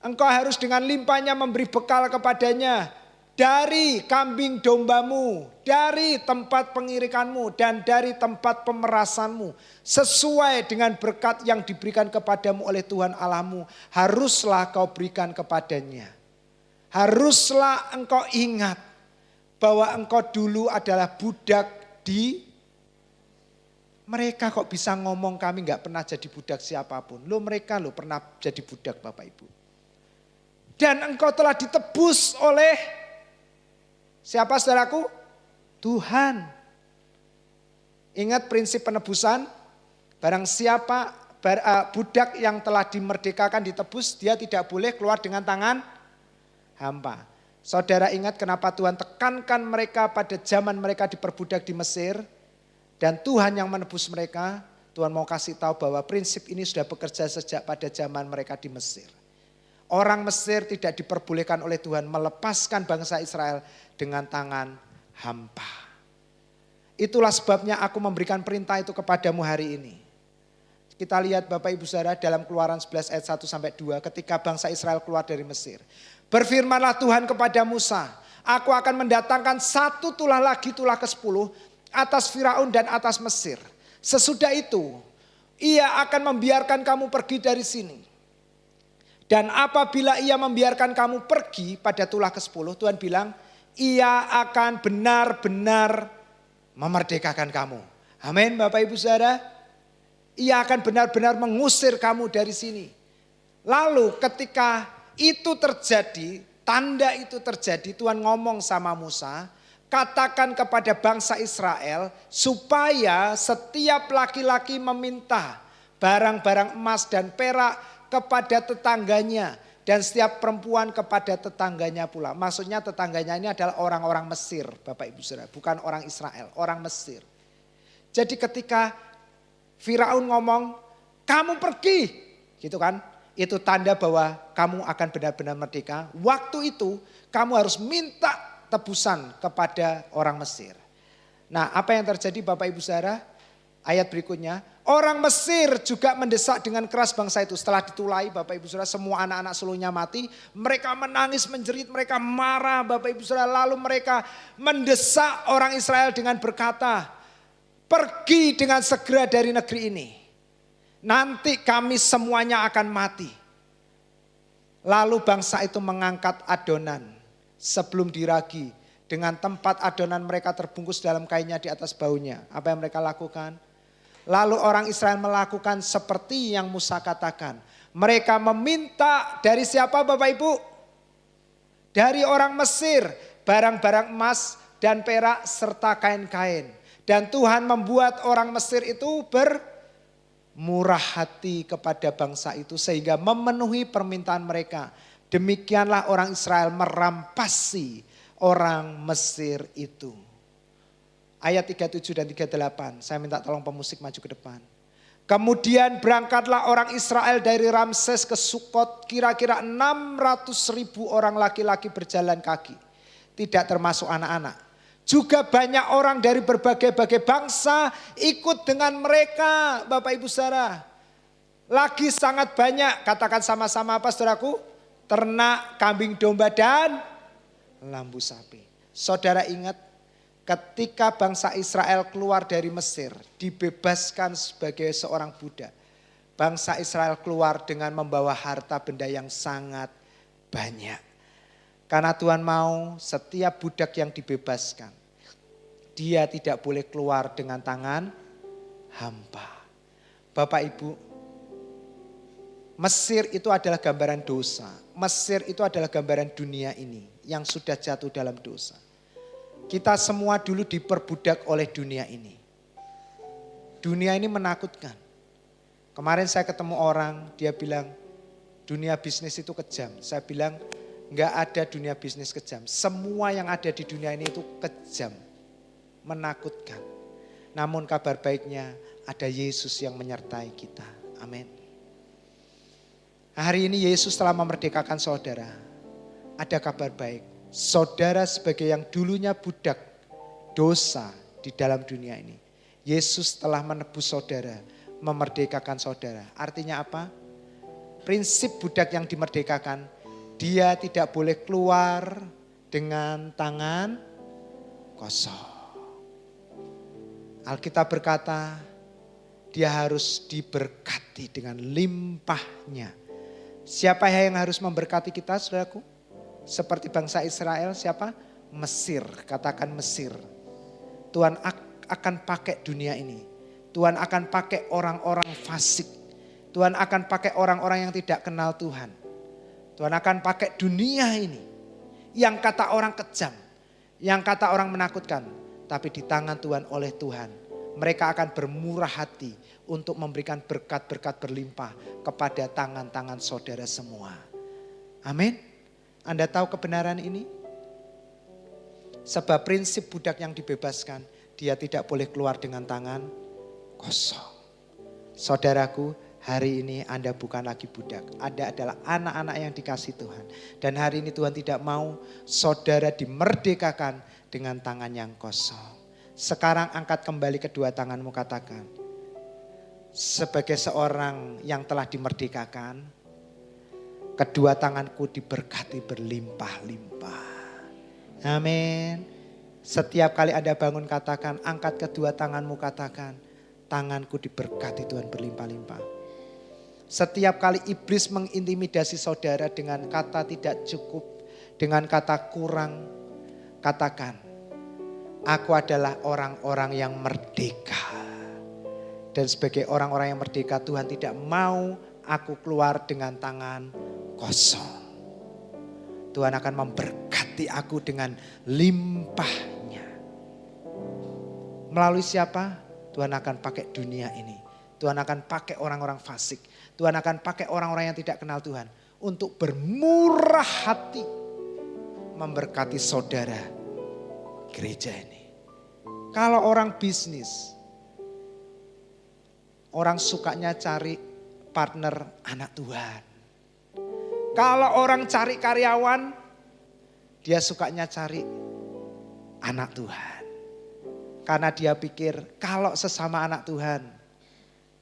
Engkau harus dengan limpahnya memberi bekal kepadanya dari kambing dombamu, dari tempat pengirikanmu, dan dari tempat pemerasanmu. Sesuai dengan berkat yang diberikan kepadamu oleh Tuhan Allahmu, haruslah kau berikan kepadanya. Haruslah engkau ingat bahwa engkau dulu adalah budak di mereka. Kok bisa ngomong kami gak pernah jadi budak siapapun. Mereka pernah jadi budak Bapak Ibu. Dan engkau telah ditebus oleh siapa saudaraku? Tuhan. Ingat prinsip penebusan. Barang siapa budak yang telah dimerdekakan, ditebus, dia tidak boleh keluar dengan tangan hampa. Saudara ingat kenapa Tuhan tekankan mereka pada zaman mereka diperbudak di Mesir. Dan Tuhan yang menebus mereka. Tuhan mau kasih tahu bahwa prinsip ini sudah bekerja sejak pada zaman mereka di Mesir. Orang Mesir tidak diperbolehkan oleh Tuhan melepaskan bangsa Israel dengan tangan hampa. Itulah sebabnya aku memberikan perintah itu kepadamu hari ini. Kita lihat Bapak Ibu Saudara dalam Keluaran 11 ayat 1-2 ketika bangsa Israel keluar dari Mesir. Berfirmanlah Tuhan kepada Musa, Aku akan mendatangkan satu tulah lagi, tulah ke-10 atas Firaun dan atas Mesir. Sesudah itu, ia akan membiarkan kamu pergi dari sini. Dan apabila ia membiarkan kamu pergi pada tulah ke-10, Tuhan bilang, ia akan benar-benar memerdekakan kamu. Amin, Bapak Ibu Saudara. Ia akan benar-benar mengusir kamu dari sini. Lalu ketika itu terjadi, tanda itu terjadi, Tuhan ngomong sama Musa, katakan kepada bangsa Israel supaya setiap laki-laki meminta barang-barang emas dan perak kepada tetangganya dan setiap perempuan kepada tetangganya pula. Maksudnya tetangganya ini adalah orang-orang Mesir, Bapak Ibu Saudara, bukan orang Israel, orang Mesir. Jadi ketika Firaun ngomong, kamu pergi, gitu kan? Itu tanda bahwa kamu akan benar-benar merdeka. Waktu itu kamu harus minta tebusan kepada orang Mesir. Nah, apa yang terjadi Bapak Ibu Saudara? Ayat berikutnya, orang Mesir juga mendesak dengan keras bangsa itu. Setelah ditulai Bapak Ibu Saudara, semua anak-anak sulungnya mati. Mereka menangis, menjerit, mereka marah Bapak Ibu Saudara. Lalu mereka mendesak orang Israel dengan berkata, pergi dengan segera dari negeri ini. Nanti kami semuanya akan mati. Lalu bangsa itu mengangkat adonan sebelum diragi. Dengan tempat adonan mereka terbungkus dalam kainnya di atas baunya. Apa yang mereka lakukan? Lalu orang Israel melakukan seperti yang Musa katakan. Mereka meminta dari siapa Bapak Ibu? Dari orang Mesir. Barang-barang emas dan perak serta kain-kain. Dan Tuhan membuat orang Mesir itu bermurah hati kepada bangsa itu sehingga memenuhi permintaan mereka. Demikianlah orang Israel merampasi orang Mesir itu. Ayat 37 dan 38, saya minta tolong pemusik maju ke depan. Kemudian berangkatlah orang Israel dari Ramses ke Sukot, kira-kira 600.000 orang laki-laki berjalan kaki. Tidak termasuk anak-anak. Juga banyak orang dari berbagai-bagai bangsa ikut dengan mereka, Bapak Ibu Saudara. Lagi sangat banyak, katakan sama-sama apa saudaraku? Ternak, kambing domba dan lambu sapi. Saudara ingat ketika bangsa Israel keluar dari Mesir, dibebaskan sebagai seorang budak. Bangsa Israel keluar dengan membawa harta benda yang sangat banyak. Karena Tuhan mau setiap budak yang dibebaskan, dia tidak boleh keluar dengan tangan hampa. Bapak Ibu, Mesir itu adalah gambaran dosa. Mesir itu adalah gambaran dunia ini yang sudah jatuh dalam dosa. Kita semua dulu diperbudak oleh dunia ini. Dunia ini menakutkan. Kemarin saya ketemu orang, dia bilang dunia bisnis itu kejam. Saya bilang enggak ada dunia bisnis kejam. Semua yang ada di dunia ini itu kejam. Menakutkan. Namun kabar baiknya ada Yesus yang menyertai kita. Amin. Hari ini Yesus telah memerdekakan saudara. Ada kabar baik. Saudara sebagai yang dulunya budak dosa di dalam dunia ini. Yesus telah menebus saudara, memerdekakan saudara. Artinya apa? Prinsip budak yang dimerdekakan, dia tidak boleh keluar dengan tangan kosong. Alkitab berkata, dia harus diberkati dengan limpahnya. Siapa yang harus memberkati kita, saudaraku? Seperti bangsa Israel, siapa? Mesir, katakan Mesir. Tuhan akan pakai dunia ini. Tuhan akan pakai orang-orang fasik. Tuhan akan pakai orang-orang yang tidak kenal Tuhan. Tuhan akan pakai dunia ini. Yang kata orang kejam, yang kata orang menakutkan. Tapi di tangan Tuhan, oleh Tuhan, mereka akan bermurah hati untuk memberikan berkat-berkat berlimpah kepada tangan-tangan saudara semua. Amin. Anda tahu kebenaran ini? Sebab prinsip budak yang dibebaskan, dia tidak boleh keluar dengan tangan kosong. Saudaraku, hari ini Anda bukan lagi budak. Anda adalah anak-anak yang dikasih Tuhan. Dan hari ini Tuhan tidak mau saudara dimerdekakan dengan tangan yang kosong. Sekarang angkat kembali kedua tanganmu, katakan, sebagai seorang yang telah dimerdekakan, kedua tanganku diberkati berlimpah-limpah. Amin. Setiap kali Anda bangun katakan, angkat kedua tanganmu katakan, tanganku diberkati Tuhan berlimpah-limpah. Setiap kali iblis mengintimidasi saudara dengan kata tidak cukup, dengan kata kurang, katakan, aku adalah orang-orang yang merdeka. Dan sebagai orang-orang yang merdeka, Tuhan tidak mau aku keluar dengan tangan kosong. Tuhan akan memberkati aku dengan limpahnya. Melalui siapa? Tuhan akan pakai dunia ini. Tuhan akan pakai orang-orang fasik. Tuhan akan pakai orang-orang yang tidak kenal Tuhan. Untuk bermurah hati. Memberkati saudara gereja ini. Kalau orang bisnis. Orang sukanya cari partner anak Tuhan. Kalau orang cari karyawan, dia sukanya cari anak Tuhan. Karena dia pikir kalau sesama anak Tuhan,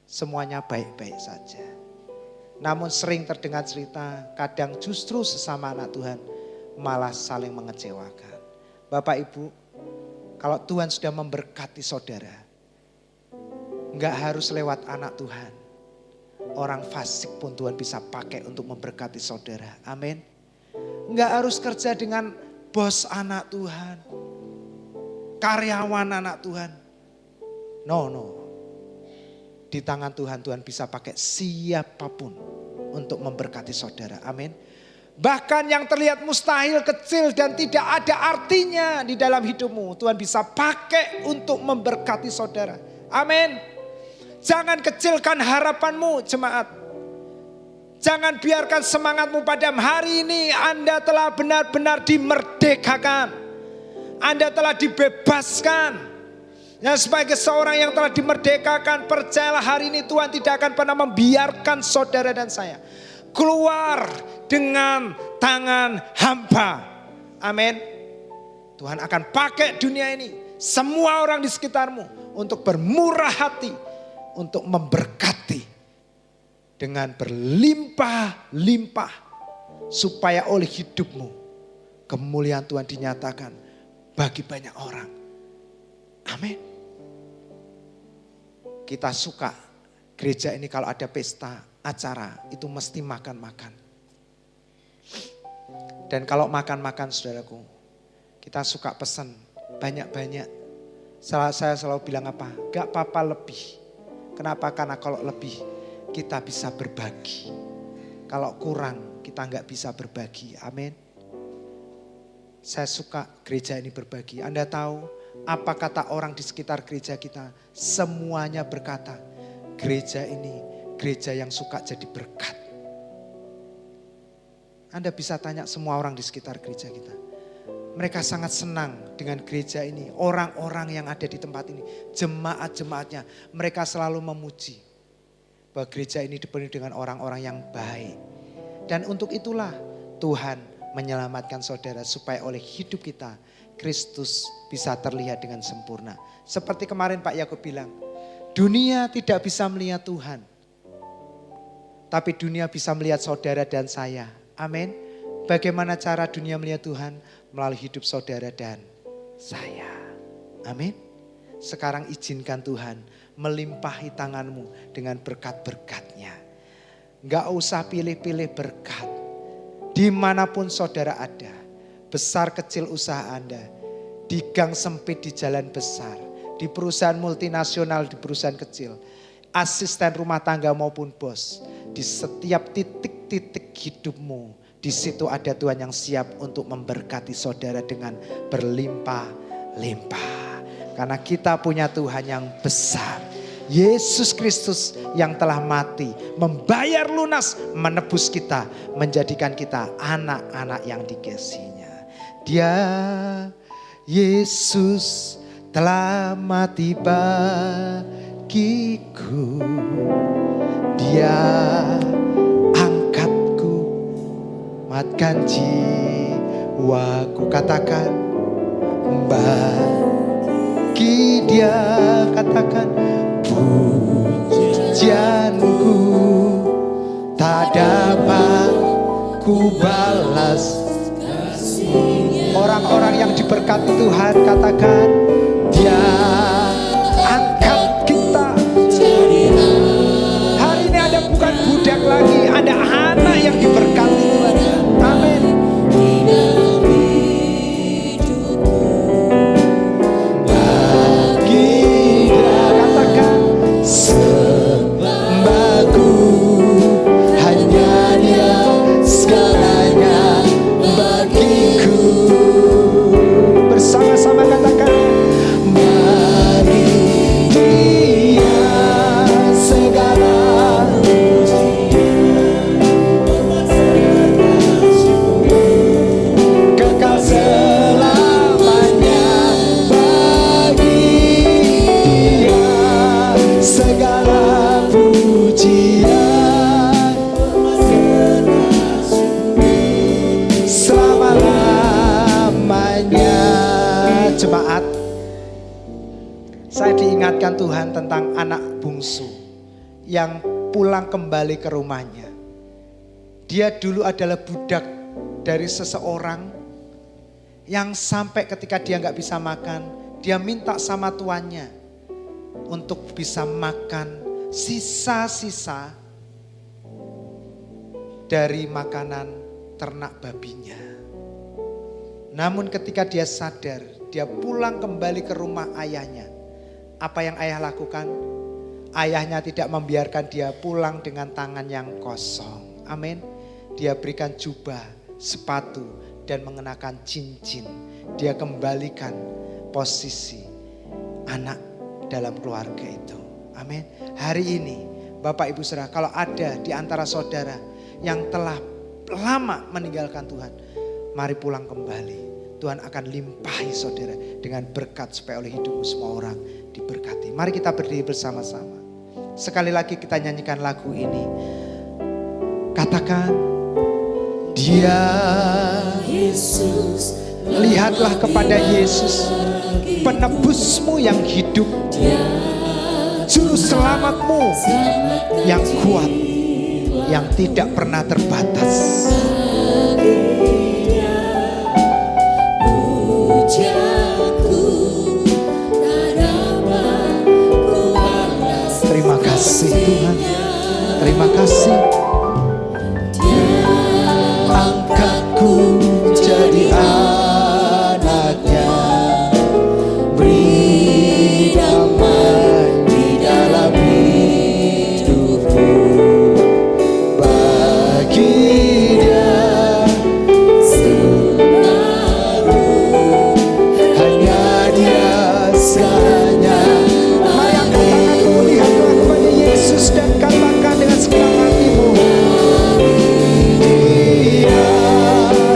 semuanya baik-baik saja. Namun sering terdengar cerita, kadang justru sesama anak Tuhan malah saling mengecewakan. Bapak Ibu, kalau Tuhan sudah memberkati saudara, enggak harus lewat anak Tuhan. Orang fasik pun Tuhan bisa pakai untuk memberkati saudara. Amin. Enggak harus kerja dengan bos anak Tuhan. Karyawan anak Tuhan. No. Di tangan Tuhan, Tuhan bisa pakai siapapun untuk memberkati saudara. Amin. Bahkan yang terlihat mustahil, kecil dan tidak ada artinya di dalam hidupmu, Tuhan bisa pakai untuk memberkati saudara. Amin. Jangan kecilkan harapanmu jemaat. Jangan biarkan semangatmu pada hari ini. Anda telah benar-benar dimerdekakan. Anda telah dibebaskan. Ya, sebagai seorang yang telah dimerdekakan, percayalah hari ini Tuhan tidak akan pernah membiarkan saudara dan saya keluar dengan tangan hampa. Amin. Tuhan akan pakai dunia ini, semua orang di sekitarmu untuk bermurah hati. Untuk memberkati dengan berlimpah-limpah. Supaya oleh hidupmu kemuliaan Tuhan dinyatakan bagi banyak orang. Amin. Kita suka gereja ini kalau ada pesta, acara itu mesti makan-makan. Dan kalau makan-makan saudaraku, kita suka pesan banyak-banyak. Saya selalu bilang apa? Gak apa-apa lebih. Kenapa? Karena kalau lebih kita bisa berbagi. Kalau kurang kita nggak bisa berbagi. Amin. Saya suka gereja ini berbagi. Anda tahu apa kata orang di sekitar gereja kita? Semuanya berkata gereja ini gereja yang suka jadi berkat. Anda bisa tanya semua orang di sekitar gereja kita. Mereka sangat senang dengan gereja ini. Orang-orang yang ada di tempat ini. Jemaat-jemaatnya. Mereka selalu memuji. Bahwa gereja ini dipenuhi dengan orang-orang yang baik. Dan untuk itulah Tuhan menyelamatkan saudara. Supaya oleh hidup kita Kristus bisa terlihat dengan sempurna. Seperti kemarin Pak Yakub bilang. Dunia tidak bisa melihat Tuhan. Tapi dunia bisa melihat saudara dan saya. Amin. Bagaimana cara dunia melihat Tuhan? Melalui hidup saudara dan saya. Amin. Sekarang izinkan Tuhan melimpahi tanganmu dengan berkat-berkatnya. Gak usah pilih-pilih berkat. Dimanapun saudara ada. Besar kecil usaha Anda. Di gang sempit di jalan besar. Di perusahaan multinasional, di perusahaan kecil. Asisten rumah tangga maupun bos. Di setiap titik-titik hidupmu. Di situ ada Tuhan yang siap untuk memberkati saudara dengan berlimpah-limpah. Karena kita punya Tuhan yang besar. Yesus Kristus yang telah mati. Membayar lunas, menebus kita. Menjadikan kita anak-anak yang dikasihinya. Dia, Yesus telah mati bagiku. Dia matkan jiwaku, katakan bagi dia, katakan pujianku tak dapat ku balas. Orang-orang yang diberkati Tuhan, katakan Dia angkat kita. Hari ini ada bukan budak lagi, ada anak yang diberkati Tuhan. Amin. Jemaat, saya diingatkan Tuhan tentang anak bungsu yang pulang kembali ke rumahnya. Dia dulu adalah budak dari seseorang yang sampai ketika dia nggak bisa makan, dia minta sama tuannya untuk bisa makan sisa-sisa dari makanan ternak babinya. Namun ketika dia sadar, dia pulang kembali ke rumah ayahnya. Apa yang ayah lakukan? Ayahnya tidak membiarkan dia pulang dengan tangan yang kosong. Amin. Dia berikan jubah, sepatu, dan mengenakan cincin. Dia kembalikan posisi anak dalam keluarga itu. Amin. Hari ini Bapak Ibu Saudara, kalau ada di antara saudara yang telah lama meninggalkan Tuhan, mari pulang kembali. Tuhan akan limpahi saudara dengan berkat supaya oleh hidupmu semua orang diberkati. Mari kita berdiri bersama-sama. Sekali lagi kita nyanyikan lagu ini. Katakan, Dia Yesus. Lihatlah kepada Yesus, penebusmu yang hidup, juru selamatmu yang kuat, yang tidak pernah terbatas. Terima kasih Tuhan, terima kasih. Dia angkatku jadi anaknya, beri damai di dalam hidupku. Bagi Dia separuh, hanya Dia segalanya. Mari angkat tanganmu, lihatlah kepada Yesus dan katakan dengan segala hatimu, Dia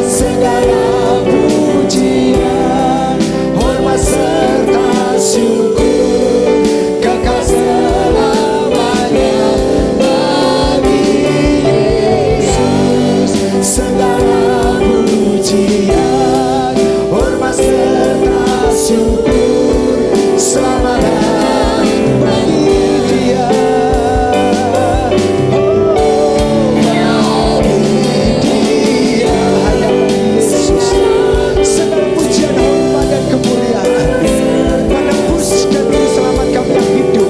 segala pujian, hormat serta syukur, kekal selamanya bagi Yesus. Segala pujian, hormat serta syukur, selamanya bagi Dia. Segala pujian, hormat dan kemuliaan, penebus dan juru selamat kami yang hidup,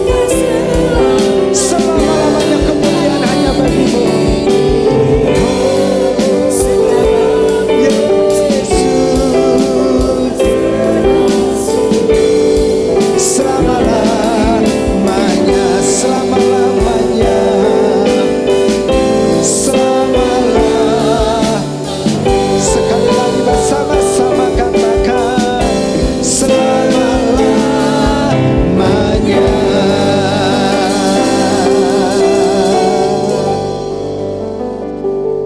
selama-lamanya kemuliaan hanya bagi-Mu. Yesus, selama-lamanya, selama-lamanya, selama-lamanya. Sekali lagi bersama-sama katakan, selama-lamanya.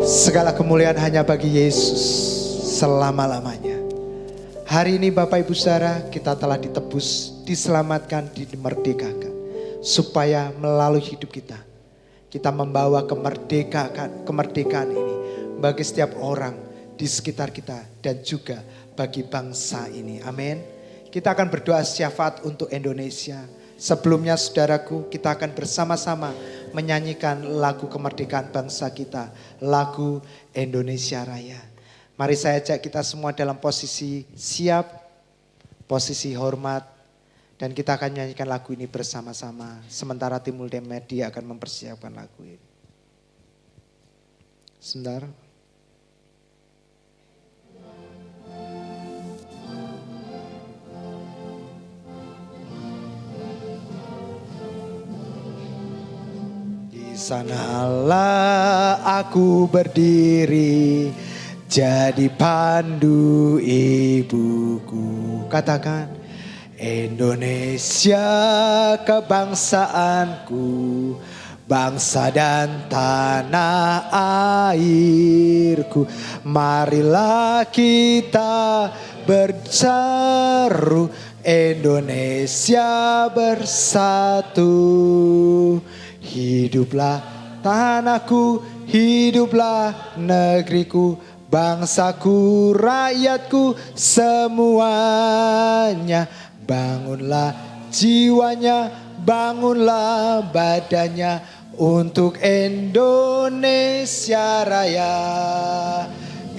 Segala kemuliaan hanya bagi Yesus selama-lamanya. Hari ini Bapak Ibu Saudara, kita telah ditebus, diselamatkan, dimerdekakan. Supaya melalui hidup kita membawa kemerdekaan ini bagi setiap orang di sekitar kita dan juga bagi bangsa ini. Amin. Kita akan berdoa syafaat untuk Indonesia. Sebelumnya saudaraku, kita akan bersama-sama menyanyikan lagu kemerdekaan bangsa kita, lagu Indonesia Raya. Mari saya ajak kita semua dalam posisi siap, posisi hormat, dan kita akan nyanyikan lagu ini bersama-sama. Sementara tim multimedia akan mempersiapkan lagu ini. Sebentar. Di sanalah aku berdiri, jadi pandu ibuku. Katakan, Indonesia kebangsaanku, bangsa dan tanah airku. Marilah kita berseru, Indonesia bersatu. Hiduplah tanahku, hiduplah negeriku, bangsaku, rakyatku semuanya. Bangunlah jiwanya, bangunlah badannya untuk Indonesia Raya.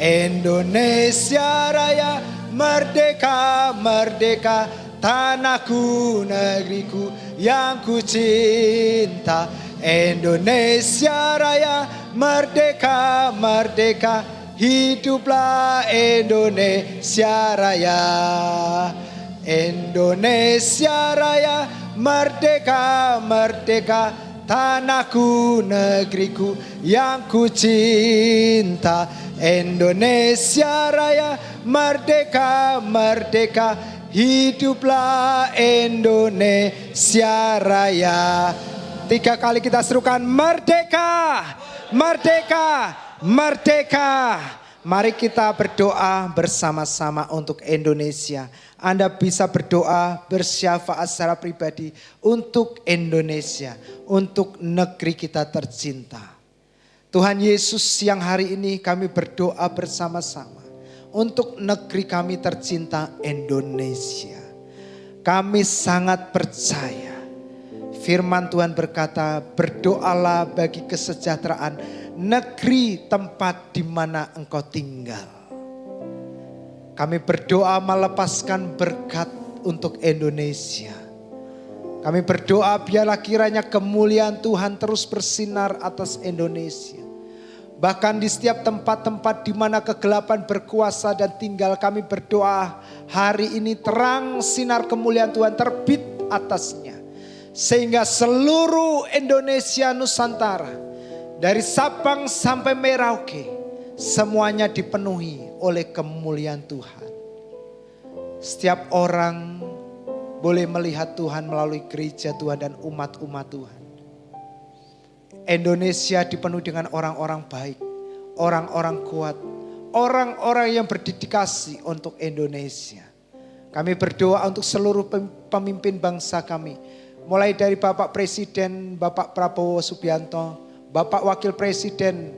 Indonesia Raya, merdeka, merdeka, tanahku, negeriku yang ku cinta. Indonesia Raya, merdeka, merdeka, hiduplah Indonesia Raya. Indonesia Raya, merdeka, merdeka, tanahku, negeriku yang ku cinta. Indonesia Raya, merdeka, merdeka, hiduplah Indonesia Raya. 3 kali kita serukan, merdeka, merdeka, merdeka. Mari kita berdoa bersama-sama untuk Indonesia. Anda bisa berdoa bersyafaat secara pribadi untuk Indonesia, untuk negeri kita tercinta. Tuhan Yesus, siang hari ini kami berdoa bersama-sama untuk negeri kami tercinta Indonesia. Kami sangat percaya firman Tuhan berkata, berdoalah bagi kesejahteraan negeri tempat di mana engkau tinggal. Kami berdoa melepaskan berkat untuk Indonesia. Kami berdoa biarlah kiranya kemuliaan Tuhan terus bersinar atas Indonesia. Bahkan di setiap tempat-tempat di mana kegelapan berkuasa dan tinggal, kami berdoa hari ini terang sinar kemuliaan Tuhan terbit atasnya. Sehingga seluruh Indonesia Nusantara, dari Sabang sampai Merauke, semuanya dipenuhi oleh kemuliaan Tuhan. Setiap orang boleh melihat Tuhan melalui gereja Tuhan dan umat-umat Tuhan. Indonesia dipenuhi dengan orang-orang baik, orang-orang kuat, orang-orang yang berdedikasi untuk Indonesia. Kami berdoa untuk seluruh pemimpin bangsa kami, mulai dari Bapak Presiden Bapak Prabowo Subianto, Bapak Wakil Presiden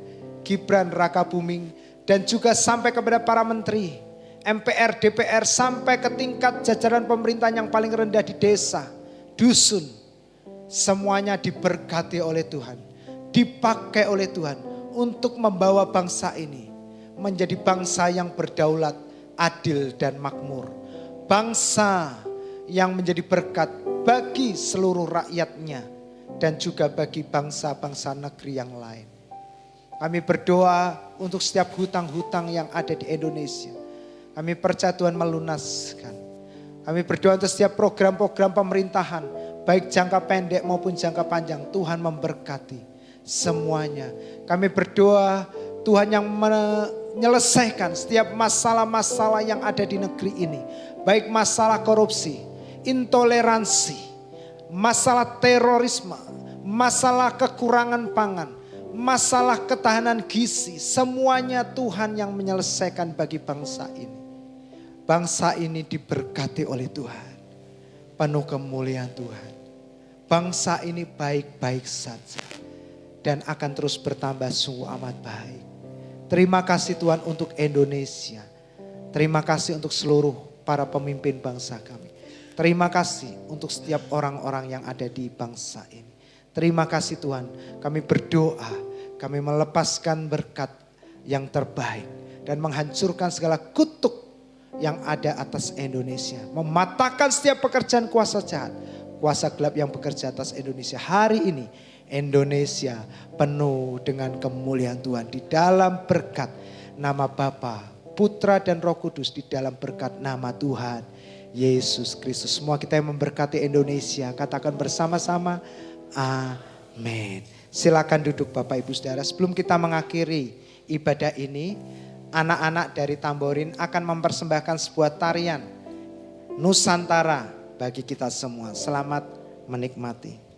Gibran Rakabuming, dan juga sampai kepada para menteri, MPR, DPR, sampai ke tingkat jajaran pemerintahan yang paling rendah di desa, dusun. Semuanya diberkati oleh Tuhan, dipakai oleh Tuhan untuk membawa bangsa ini menjadi bangsa yang berdaulat, adil dan makmur. Bangsa yang menjadi berkat bagi seluruh rakyatnya dan juga bagi bangsa-bangsa negeri yang lain. Kami berdoa untuk setiap hutang-hutang yang ada di Indonesia. Kami percaya Tuhan melunaskan. Kami berdoa untuk setiap program-program pemerintahan, baik jangka pendek maupun jangka panjang. Tuhan memberkati semuanya. Kami berdoa Tuhan yang menyelesaikan setiap masalah-masalah yang ada di negeri ini. Baik masalah korupsi, intoleransi, masalah terorisme, masalah kekurangan pangan, masalah ketahanan gizi, semuanya Tuhan yang menyelesaikan bagi bangsa ini. Bangsa ini diberkati oleh Tuhan, penuh kemuliaan Tuhan. Bangsa ini baik-baik saja dan akan terus bertambah sungguh amat baik. Terima kasih Tuhan untuk Indonesia. Terima kasih untuk seluruh para pemimpin bangsa kami. Terima kasih untuk setiap orang-orang yang ada di bangsa ini. Terima kasih Tuhan, kami berdoa, kami melepaskan berkat yang terbaik. dan menghancurkan segala kutuk yang ada atas Indonesia. Mematahkan setiap pekerjaan kuasa jahat, kuasa gelap yang bekerja atas Indonesia. Hari ini Indonesia penuh dengan kemuliaan Tuhan di dalam berkat nama Bapa, Putra dan Roh Kudus, di dalam berkat nama Tuhan Yesus Kristus. Semua kita yang memberkati Indonesia, katakan bersama-sama amin. Silakan duduk Bapak Ibu Saudara. Sebelum kita mengakhiri ibadah ini, anak-anak dari Tamborin akan mempersembahkan sebuah tarian Nusantara bagi kita semua. Selamat menikmati.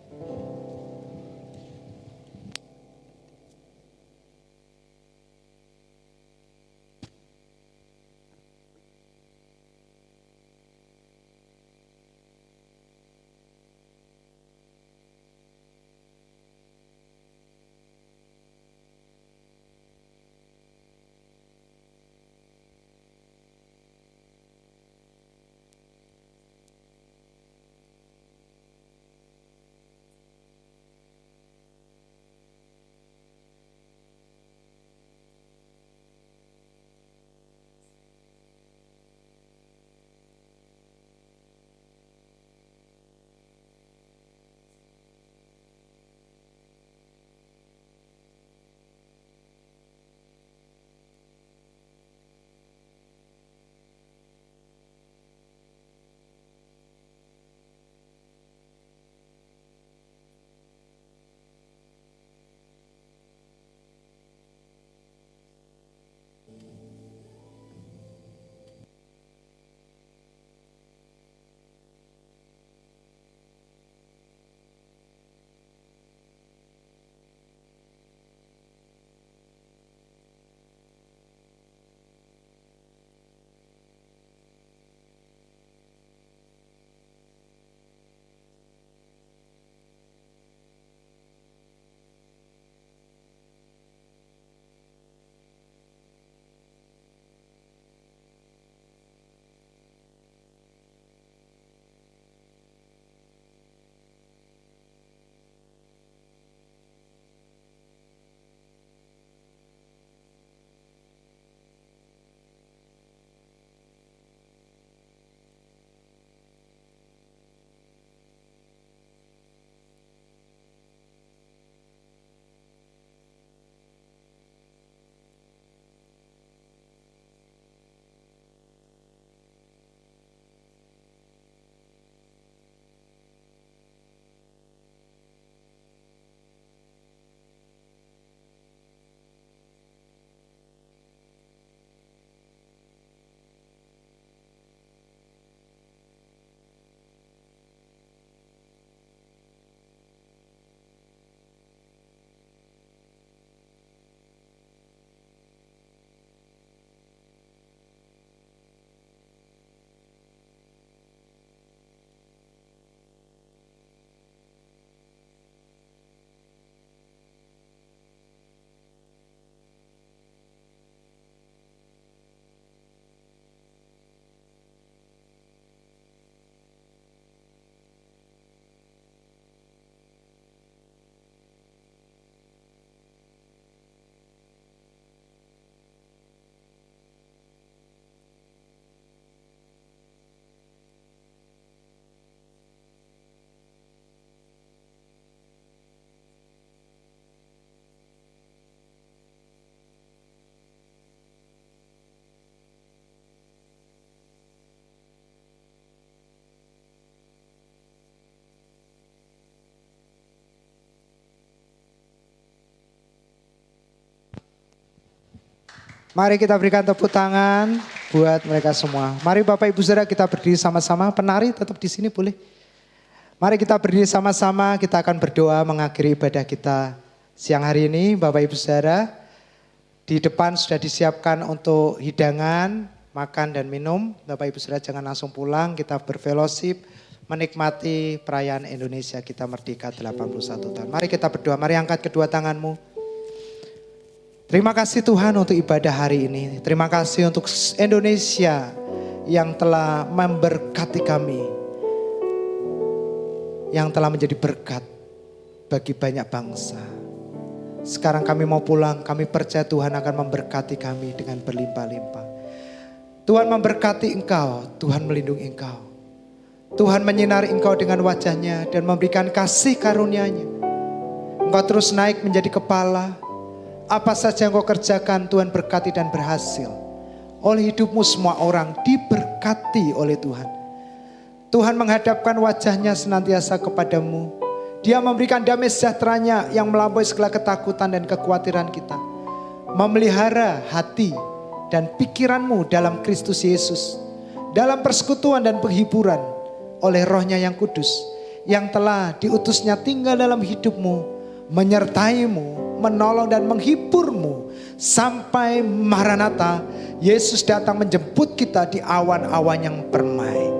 Mari kita berikan tepuk tangan buat mereka semua. Mari Bapak Ibu Saudara kita berdiri sama-sama. Penari tetap di sini boleh. Mari kita berdiri sama-sama, kita akan berdoa mengakhiri ibadah kita siang hari ini. Bapak Ibu Saudara, di depan sudah disiapkan untuk hidangan, makan dan minum. Bapak Ibu Saudara jangan langsung pulang, kita berfellowship, menikmati perayaan Indonesia kita merdeka 81 tahun. Mari kita berdoa, mari angkat kedua tanganmu. Terima kasih Tuhan untuk ibadah hari ini. Terima kasih untuk Indonesia yang telah memberkati kami. Yang telah menjadi berkat bagi banyak bangsa. Sekarang kami mau pulang, kami percaya Tuhan akan memberkati kami dengan berlimpah-limpah. Tuhan memberkati engkau, Tuhan melindungi engkau. Tuhan menyinari engkau dengan wajahnya dan memberikan kasih karunia-Nya. Engkau terus naik menjadi kepala. Apa saja yang kau kerjakan Tuhan berkati dan berhasil. Oleh hidupmu semua orang diberkati oleh Tuhan. Tuhan menghadapkan wajahnya senantiasa kepadamu. Dia memberikan damai sejahteranya yang melampaui segala ketakutan dan kekhawatiran kita. Memelihara hati dan pikiranmu dalam Kristus Yesus. Dalam persekutuan dan penghiburan oleh Roh-Nya yang kudus. Yang telah diutusnya tinggal dalam hidupmu. Menyertaimu, menolong dan menghiburmu. Sampai Maranatha, Yesus datang menjemput kita di awan-awan yang permai.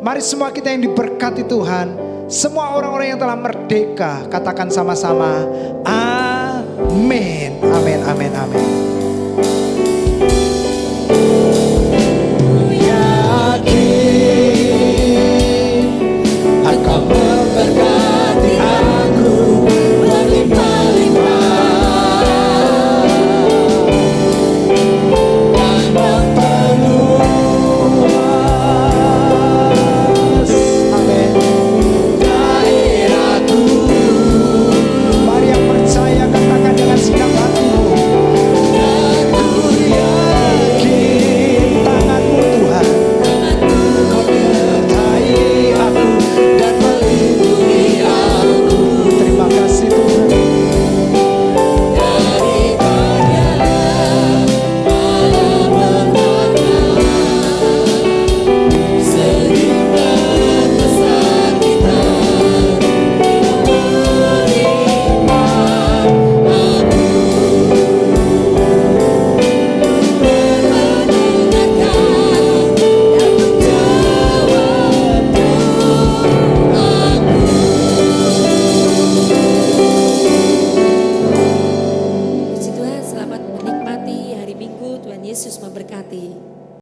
Mari semua kita yang diberkati Tuhan. Semua orang-orang yang telah merdeka, katakan sama-sama, amin, amin, amin, amin.